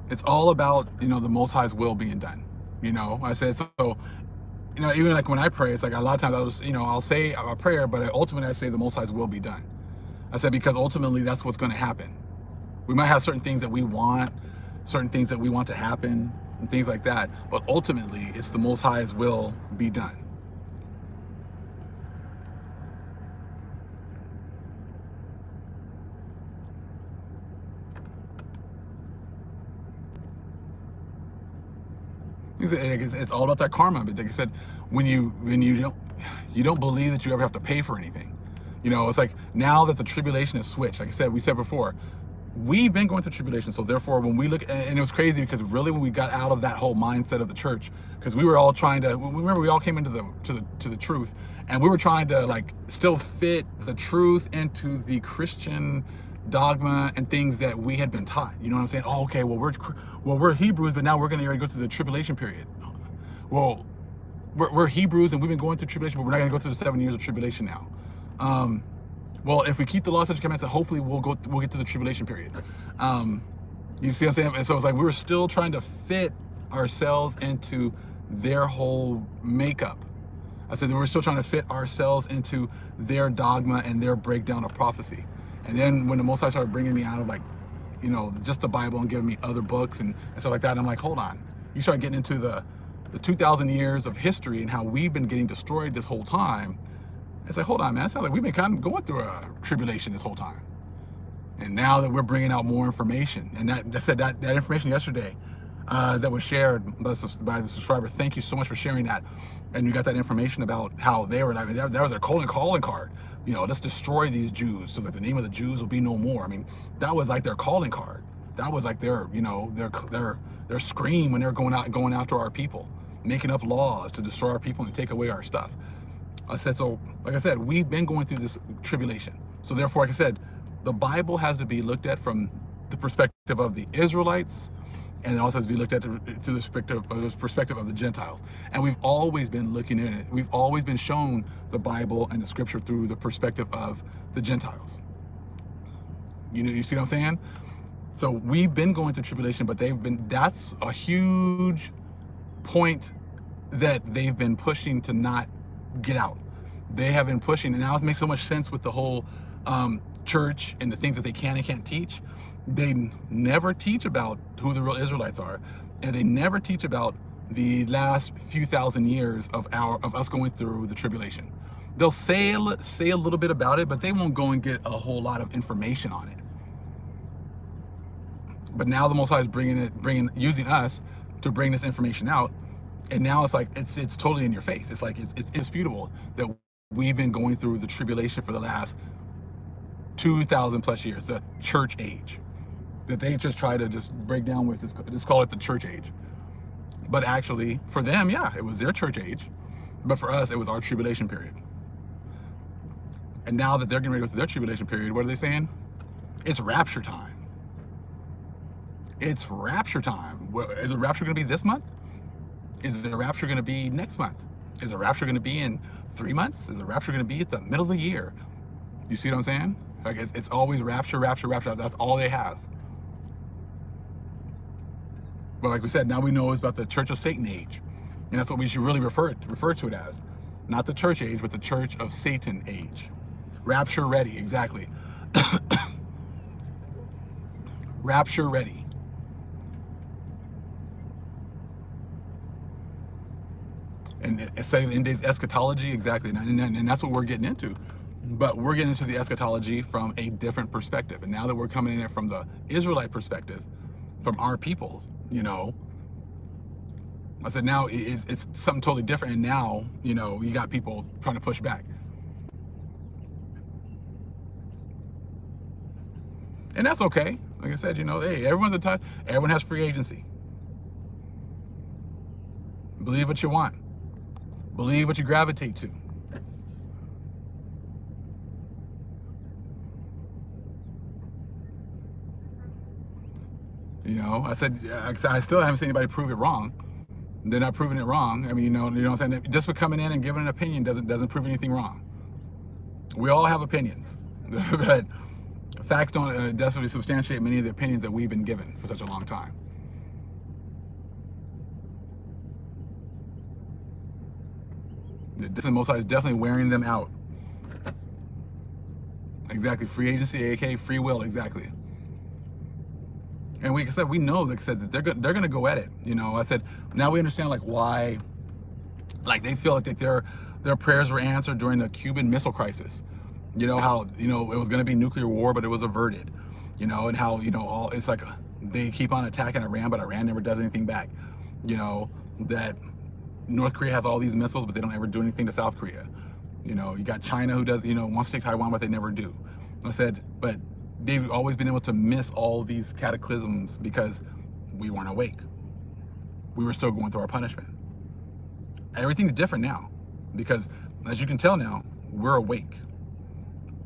the Most High's will being done. I said, so even like when I pray, it's like a lot of times I'll say a prayer, but ultimately I say the Most High's will be done. I said, because ultimately that's what's going to happen. We might have certain things that we want to happen and things like that, but ultimately it's the Most High's will be done. It's all about that karma. But like I said, when you don't believe that you ever have to pay for anything, it's like now that the tribulation has switched. Like I said, we said before, we've been going through tribulation. So therefore, when we look, and it was crazy because really when we got out of that whole mindset of the church, because we were all trying to, remember we all came into the truth, and we were trying to like still fit the truth into the Christian dogma and things that we had been taught. You know what I'm saying? Oh, okay, well we're Hebrews, but now we're going to go through the tribulation period. Well, we're Hebrews and we've been going through tribulation, but we're not going to go through the 7 years of tribulation now. Well, if we keep the law, statutes, and commandments, hopefully we'll get to the tribulation period. You see what I'm saying? And so it's like we were still trying to fit ourselves into their whole makeup. I said that we're still trying to fit ourselves into their dogma and their breakdown of prophecy. And then when the Most High started bringing me out of like, just the Bible and giving me other books and stuff like that, I'm like, hold on. You start getting into the 2,000 years of history and how we've been getting destroyed this whole time. It's like, hold on, man. It sounds like we've been kind of going through a tribulation this whole time. And now that we're bringing out more information, and that information yesterday that was shared by the subscriber, thank you so much for sharing that. And you got that information about how they were like, that was their calling card. Let's destroy these Jews so that the name of the Jews will be no more. I mean, that was like their calling card. That was like their scream when they're going after our people, making up laws to destroy our people and take away our stuff. I said, so like I said, we've been going through this tribulation. So therefore, like I said, the Bible has to be looked at from the perspective of the Israelites, and it also has to be looked at to the perspective of the Gentiles. And we've always been looking at it. We've always been shown the Bible and the scripture through the perspective of the Gentiles. You see what I'm saying? So we've been going through tribulation, but that's a huge point that they've been pushing to not get out. They have been pushing, and now it makes so much sense with the whole church and the things that they can and can't teach. They never teach about who the real Israelites are, and they never teach about the last few thousand years of us going through the tribulation. They'll say a little bit about it, but they won't go and get a whole lot of information on it. But now the Most High is using us to bring this information out, and now it's like it's totally in your face. It's like it's indisputable that we've been going through the tribulation for the last 2,000 plus years, the church age, that they just try to just break down with. Just call it the church age. But actually, for them, yeah, it was their church age. But for us, it was our tribulation period. And now that they're getting ready with their tribulation period, what are they saying? It's rapture time. It's rapture time. Is the rapture going to be this month? Is the rapture going to be next month? Is the rapture going to be in 3 months? Is the rapture going to be at the middle of the year? You see what I'm saying? Like it's always rapture, rapture, rapture. That's all they have. But like we said, now we know it's about the Church of Satan age. And that's what we should really refer to it as. Not the church age, but the Church of Satan age. Rapture ready, exactly. Rapture ready. And studying the end days eschatology, exactly. And that's what we're getting into. But we're getting into the eschatology from a different perspective. And now that we're coming in it from the Israelite perspective, from our peoples, you know, I said now it's something totally different. And now, you know, you got people trying to push back. And that's okay. Like I said, you know, hey, everyone's entitled. Everyone has free agency. Believe what you want. Believe what you gravitate to. You know, I still haven't seen anybody prove it wrong. They're not proving it wrong. I mean, you know what I'm saying? Just for coming in and giving an opinion doesn't prove anything wrong. We all have opinions, but facts don't desperately substantiate many of the opinions that we've been given for such a long time. The Most High is definitely wearing them out. Exactly, free agency, aka free will, exactly. And like I said, we know, like I said, that they're gonna go at it. You know, I said now we understand like why, like they feel like their prayers were answered during the Cuban Missile Crisis. You know how it was gonna be nuclear war, but it was averted. You know, and how it's like they keep on attacking Iran, but Iran never does anything back. You know that North Korea has all these missiles, but they don't ever do anything to South Korea. You know, you got China who does wants to take Taiwan, but they never do. I said, but they've always been able to miss all these cataclysms because we weren't awake. We were still going through our punishment. Everything's different now because, as you can tell now, we're awake.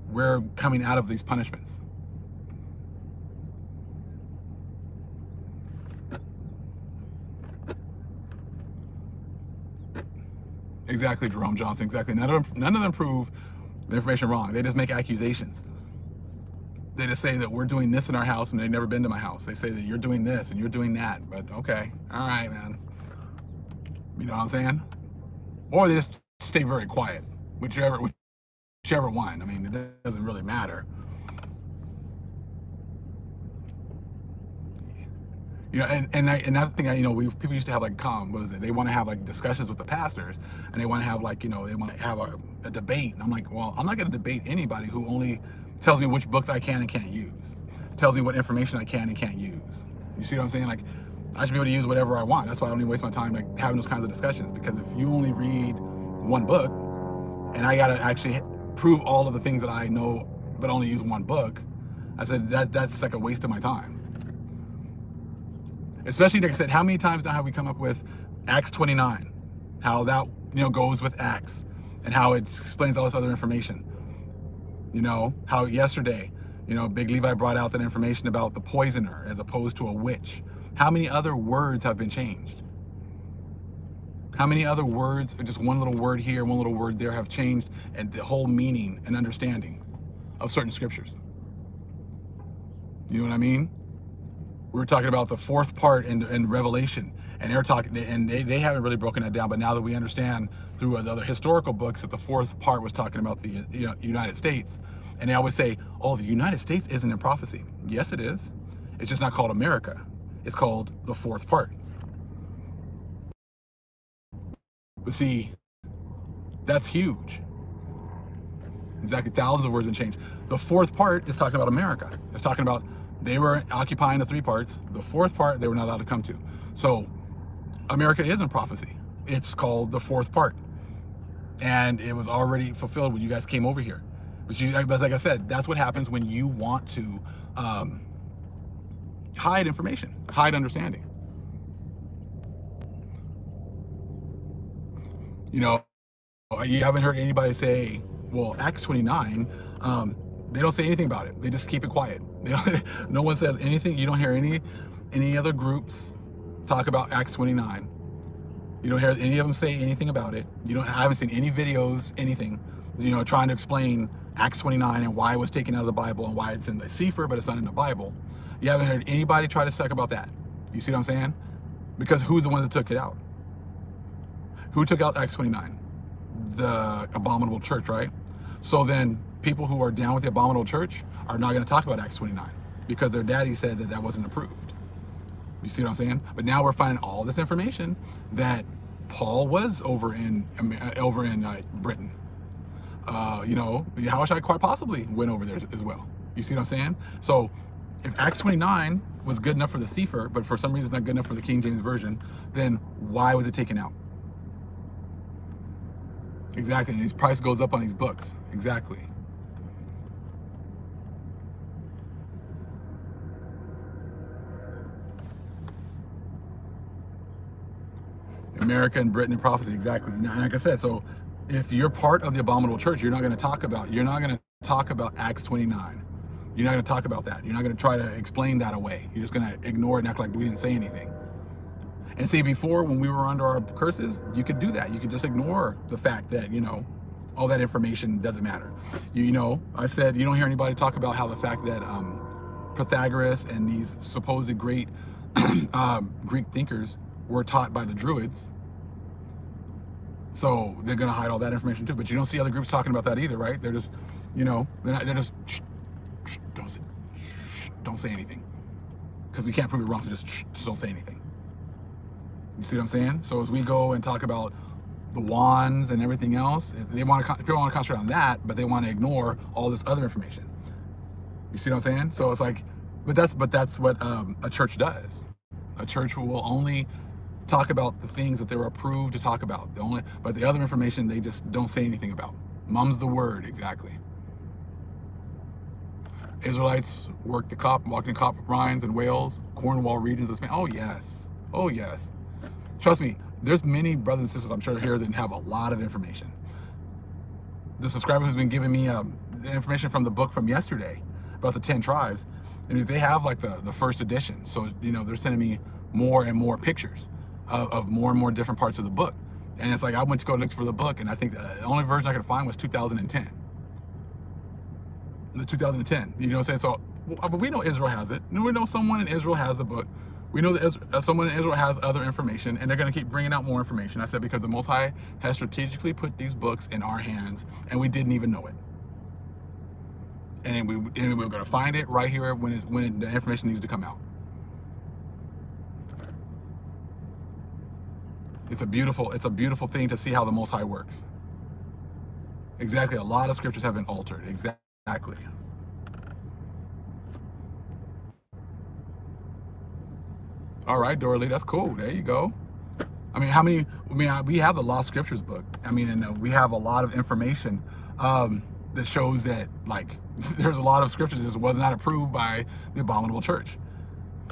We're coming out of these punishments. Exactly, Jerome Johnson, exactly. None of them prove the information wrong. They just make accusations. They just say that we're doing this in our house and they've never been to my house. They say that you're doing this and you're doing that, but okay, all right, man. You know what I'm saying? Or they just stay very quiet, whichever one. I mean, it doesn't really matter. You know, and that thing, people used to have like they want to have like discussions with the pastors, and they want to have like, they want to have a debate. And I'm like, well, I'm not going to debate anybody who only tells me which books I can and can't use, tells me what information I can and can't use. You see what I'm saying? Like, I should be able to use whatever I want. That's why I don't even waste my time like having those kinds of discussions, because if you only read one book, and I got to actually prove all of the things that I know, but only use one book, I said that's like a waste of my time. Especially, like I said, how many times now have we come up with Acts 29? How that, goes with Acts, and how it explains all this other information. How yesterday, Big Levi brought out that information about the poisoner as opposed to a witch. How many other words have been changed? How many other words, or just one little word here, one little word there, have changed and the whole meaning and understanding of certain scriptures? You know what I mean? We were talking about the fourth part in Revelation, and they're talking, and they haven't really broken that down. But now that we understand through the other historical books that the fourth part was talking about the United States, and they always say, "Oh, the United States isn't in prophecy." Yes, it is. It's just not called America. It's called the fourth part. But see, that's huge. Exactly, thousands of words and change. The fourth part is talking about America. It's talking about they were occupying the three parts. The fourth part they were not allowed to come to. So America is in prophecy. It's called the fourth part. And it was already fulfilled when you guys came over here. But like I said, that's what happens when you want to hide information, hide understanding. You know, you haven't heard anybody say, well, Acts 29, they don't say anything about it. They just keep it quiet. They don't, no one says anything. You don't hear any other groups talk about Acts 29. You don't hear any of them say anything about it. I haven't seen any videos, anything, trying to explain Acts 29 and why it was taken out of the Bible and why it's in the Sefer, but it's not in the Bible. You haven't heard anybody try to talk about that. You see what I'm saying? Because who's the one that took it out? Who took out Acts 29? The abominable church, right? So then people who are down with the abominable church are not going to talk about Acts 29 because their daddy said that that wasn't approved. You see what I'm saying? But now we're finding all this information that Paul was over in Britain. Yahushua quite possibly went over there as well. You see what I'm saying? So if Acts 29 was good enough for the Sefer, but for some reason it's not good enough for the King James Version, then why was it taken out? Exactly, and his price goes up on these books. Exactly. America and Britain and prophecy, exactly. And like I said, so if you're part of the abominable church, you're not going to talk about Acts 29. You're not going to talk about that. You're not going to try to explain that away. You're just going to ignore it and act like we didn't say anything. And see, before, when we were under our curses, you could do that. You could just ignore the fact that, all that information doesn't matter. I said, you don't hear anybody talk about how the fact that Pythagoras and these supposed great Greek thinkers were taught by the Druids. So they're going to hide all that information too. But you don't see other groups talking about that either, right? They're just, they're just, don't say anything. Because we can't prove it wrong, so just don't say anything. You see what I'm saying? So as we go and talk about the wands and everything else, people want to concentrate on that, but they want to ignore all this other information. You see what I'm saying? So it's like, but that's what a church does. A church will only talk about the things that they're approved to talk about. But the other information they just don't say anything about. Mum's the word, exactly. Israelites walked in copper mines in Wales, Cornwall regions of Spain. Oh yes, oh yes. Trust me, there's many brothers and sisters I'm sure here that have a lot of information. The subscriber who's been giving me the information from the book from yesterday about the 10 tribes, and they have like the first edition. So, they're sending me more and more pictures of more and more different parts of the book. And it's like, I went to go look for the book, and I think the only version I could find was 2010. The 2010, you know what I'm saying? So, but we know Israel has it. And we know someone in Israel has the book. We know that someone in Israel has other information, and they're going to keep bringing out more information. I said, because the Most High has strategically put these books in our hands, and we didn't even know it. And we're going to find it right here when the information needs to come out. It's a beautiful thing to see how the Most High works. Exactly. A lot of scriptures have been altered. Exactly. All right, Dorley, that's cool. There you go. We have the Lost Scriptures book. And we have a lot of information that shows that, like, there's a lot of scriptures that was not approved by the abominable church.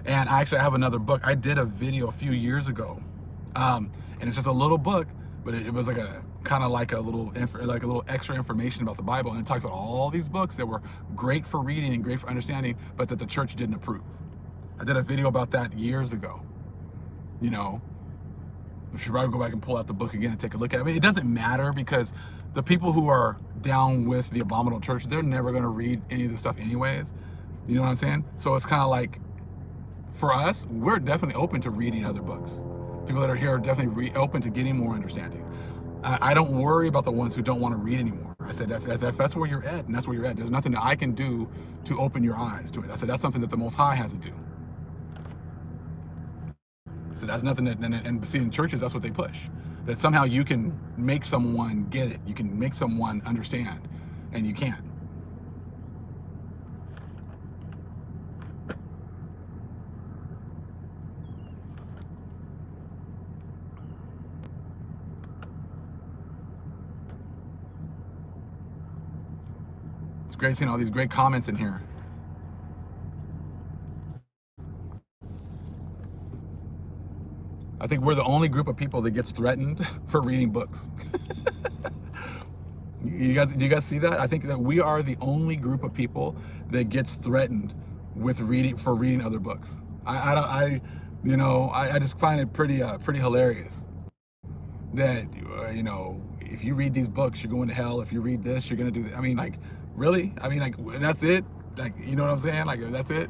And I have another book. I did a video a few years ago, and it's just a little book, but it was like a kind of like a little extra information about the Bible, and it talks about all these books that were great for reading and great for understanding, but that the church didn't approve. I did a video about that years ago. We should probably go back and pull out the book again and take a look at it. It doesn't matter, because the people who are down with the abominable church, they're never going to read any of this stuff anyways. You know what I'm saying? So it's kind of like, for us, we're definitely open to reading other books. People that are here are definitely open to getting more understanding. I don't worry about the ones who don't want to read anymore. I said, if that's where you're at, and that's where you're at, there's nothing that I can do to open your eyes to it. I said, that's something that the Most High has to do. So that's nothing that, and see, in churches, that's what they push. that somehow you can make someone get it, you can make someone understand, and you can't. It's great seeing all these great comments in here. I think we're the only group of people that gets threatened for reading books. Do you guys see that? I think that we are the only group of people that gets threatened with reading other books. I just find it pretty hilarious that if you read these books, you're going to hell. If you read this, you're going to do that. I mean, like, really? I mean, like, that's it? Like, you know what I'm saying? Like, that's it?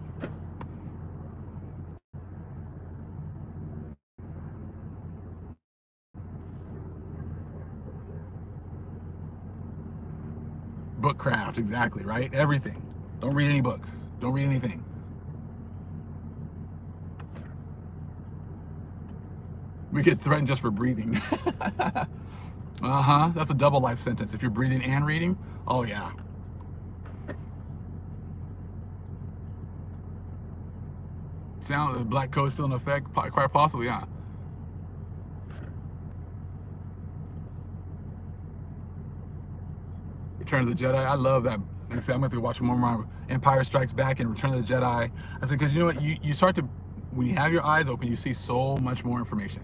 Book craft, exactly, right? Everything. Don't read any books. Don't read anything. We get threatened just for breathing. Uh-huh. That's a double life sentence. If you're breathing and reading, oh yeah. Sound the black code still in effect? Quite possibly, yeah. Return of the Jedi. I love that. Like I said, I'm going to watch more Empire Strikes Back and Return of the Jedi. I said, because you know what? You start to, when you have your eyes open, you see so much more information.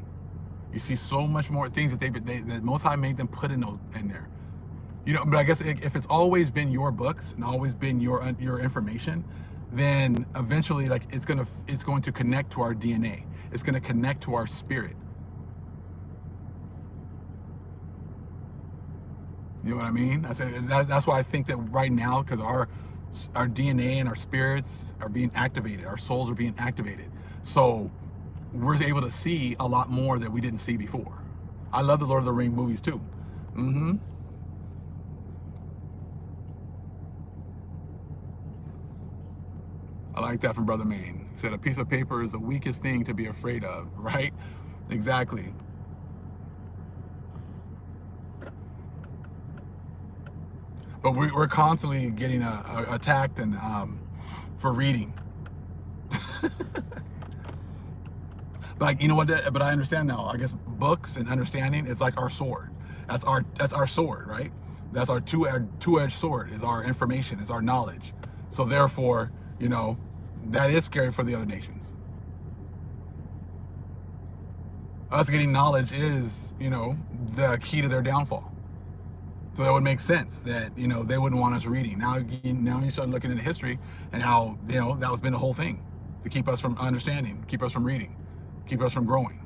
You see so much more things that that Most High made them put in there. But I guess if it's always been your books and always been your information, then eventually, like, it's going to connect to our DNA. It's going to connect to our spirit. You know what I mean? That's why I think that right now, because our DNA and our spirits are being activated, our souls are being activated. So we're able to see a lot more that we didn't see before. I love the Lord of the Rings movies too. Mm-hmm. I like that from Brother Maine. He said a piece of paper is the weakest thing to be afraid of, right? Exactly. But we're constantly getting attacked and for reading. Like, you know what? But I understand now. I guess books and understanding is like our sword. That's our sword, right? That's our two-edged sword. Is our information, is our knowledge. So therefore, that is scary for the other nations. Us getting knowledge is, the key to their downfall. So that would make sense that, they wouldn't want us reading. Now you start looking into history and how, that was been the whole thing, to keep us from understanding, keep us from reading, keep us from growing.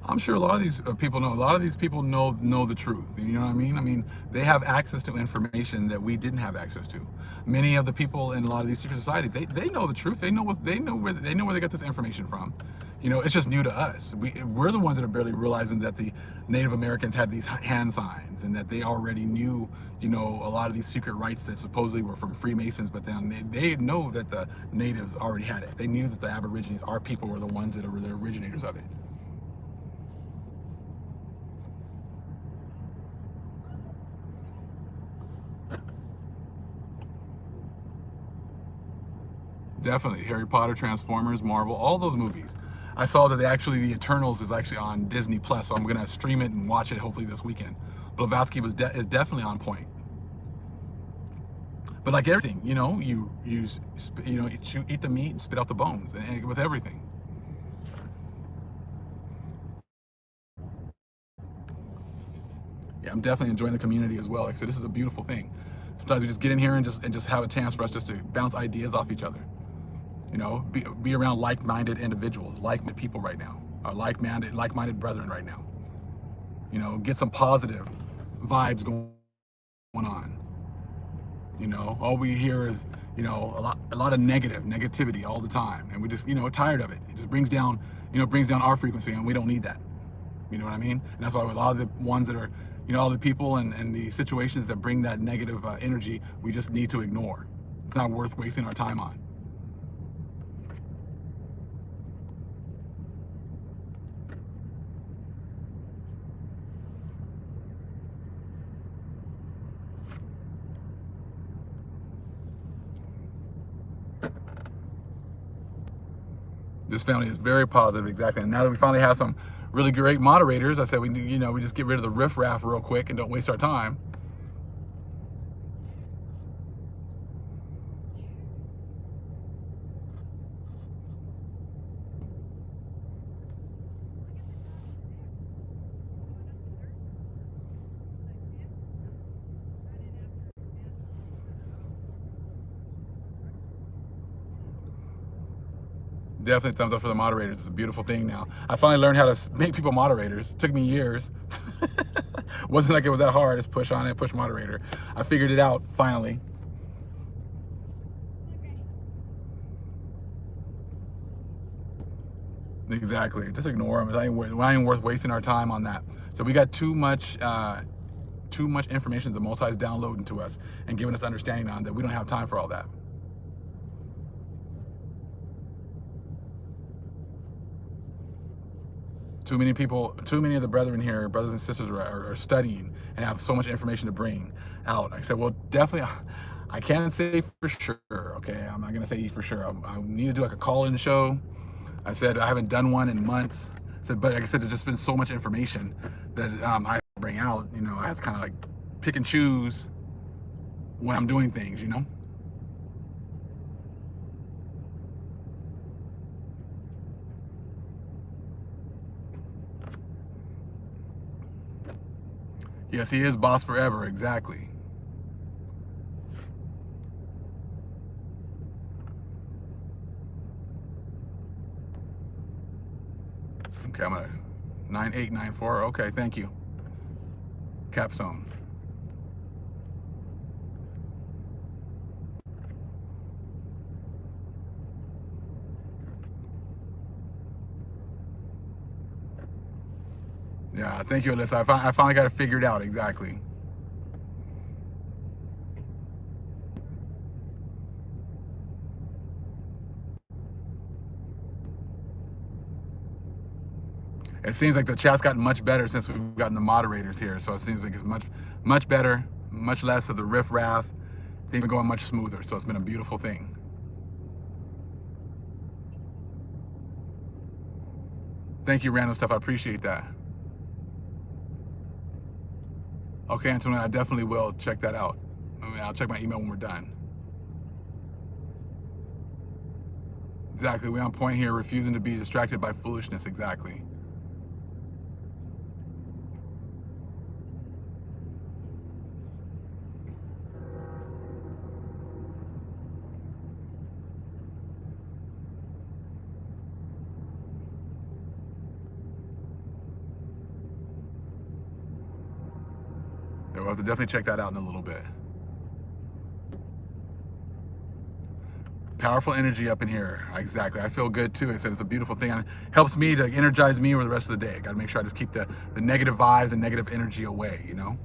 I'm sure a lot of these people know. A lot of these people know the truth. You know what I mean? I mean, they have access to information that we didn't have access to. Many of the people in a lot of these secret societies, they know the truth. They know where they got this information from. It's just new to us. We're the ones that are barely realizing that the Native Americans had these hand signs and that they already knew, a lot of these secret rites that supposedly were from Freemasons, but then they know that the natives already had it. They knew that the Aborigines, our people, were the ones that were the originators of it. Definitely. Harry Potter, Transformers, Marvel, all those movies. I saw that the Eternals is actually on Disney Plus, so I'm gonna stream it and watch it hopefully this weekend. Blavatsky is definitely on point. But like everything, you eat the meat and spit out the bones, and with everything. Yeah, I'm definitely enjoying the community as well. Like I said, this is a beautiful thing. Sometimes we just get in here and just have a chance for us just to bounce ideas off each other. You know, be around like-minded individuals, like-minded people right now, like-minded brethren right now. You know, get some positive vibes going on. You know, all we hear is, you know, a lot of negativity all the time, and we just, you know, tired of it. It just brings down, you know, brings down our frequency, and we don't need that. You know what I mean? And that's why a lot of the ones that are, you know, all the people and the situations that bring that negative energy, we just need to ignore. It's not worth wasting our time on. This family is very positive, exactly. And now that we finally have some really great moderators, I said we, you know, we just get rid of the riffraff real quick and don't waste our time. Definitely thumbs up for the moderators. It's a beautiful thing now. I finally learned how to make people moderators. It took me years. Wasn't like it was that hard. Just push on it, push moderator. I figured it out finally. Exactly. Just ignore them. It ain't worth wasting our time on that. So we got too much information the Most High is downloading to us and giving us understanding on that. We don't have time for all that. Too many people, too many of the brethren here, brothers and sisters, are studying and have so much information to bring out. I said, well, definitely, I can't say for sure. Okay, I'm not gonna say for sure. I need to do like a call-in show. I said I haven't done one in months. I said, but like I said, there's just been so much information that I bring out. You know, I have to kind of like pick and choose when I'm doing things. You know. Yes, he is boss forever. Exactly. Okay, I'm gonna 9894. Okay, thank you. Capstone. Yeah, thank you, Alyssa. I finally got it figured out exactly. It seems like the chat's gotten much better since we've gotten the moderators here. So it seems like it's much better, much less of the riff-raff. Things are going much smoother. So it's been a beautiful thing. Thank you, Random Stuff. I appreciate that. Okay, Antoinette, I definitely will check that out. I mean, I'll check my email when we're done. Exactly, we're on point here, refusing to be distracted by foolishness, exactly. Yeah, we'll have to definitely check that out in a little bit. Powerful energy up in here. Exactly. I feel good too. I said it's a beautiful thing. And it helps me to energize me over the rest of the day. Got to make sure I just keep the negative vibes and negative energy away, you know?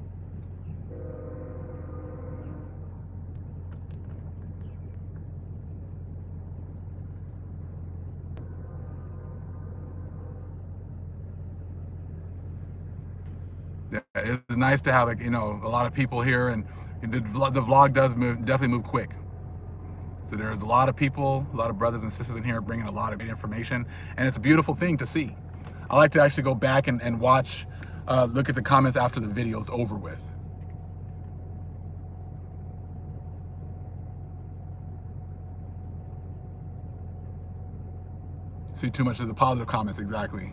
Yeah, it's nice to have, like, you know, a lot of people here, and the vlog does definitely move quick. So there's a lot of people, a lot of brothers and sisters in here bringing a lot of good information, and it's a beautiful thing to see. I like to actually go back and watch, look at the comments after the video's over with. See too much of the positive comments, exactly.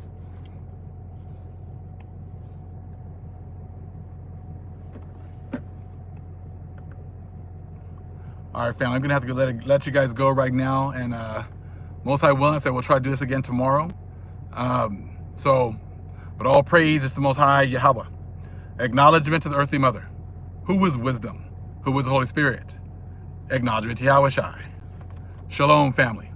All right, family, I'm gonna have to let you guys go right now, and Most High willing, I said we'll try to do this again tomorrow. But all praise is the Most High Yahweh. Acknowledgement to the earthly mother. Who is wisdom? Who is the Holy Spirit? Acknowledgement to Yahweh Shai. Shalom, family.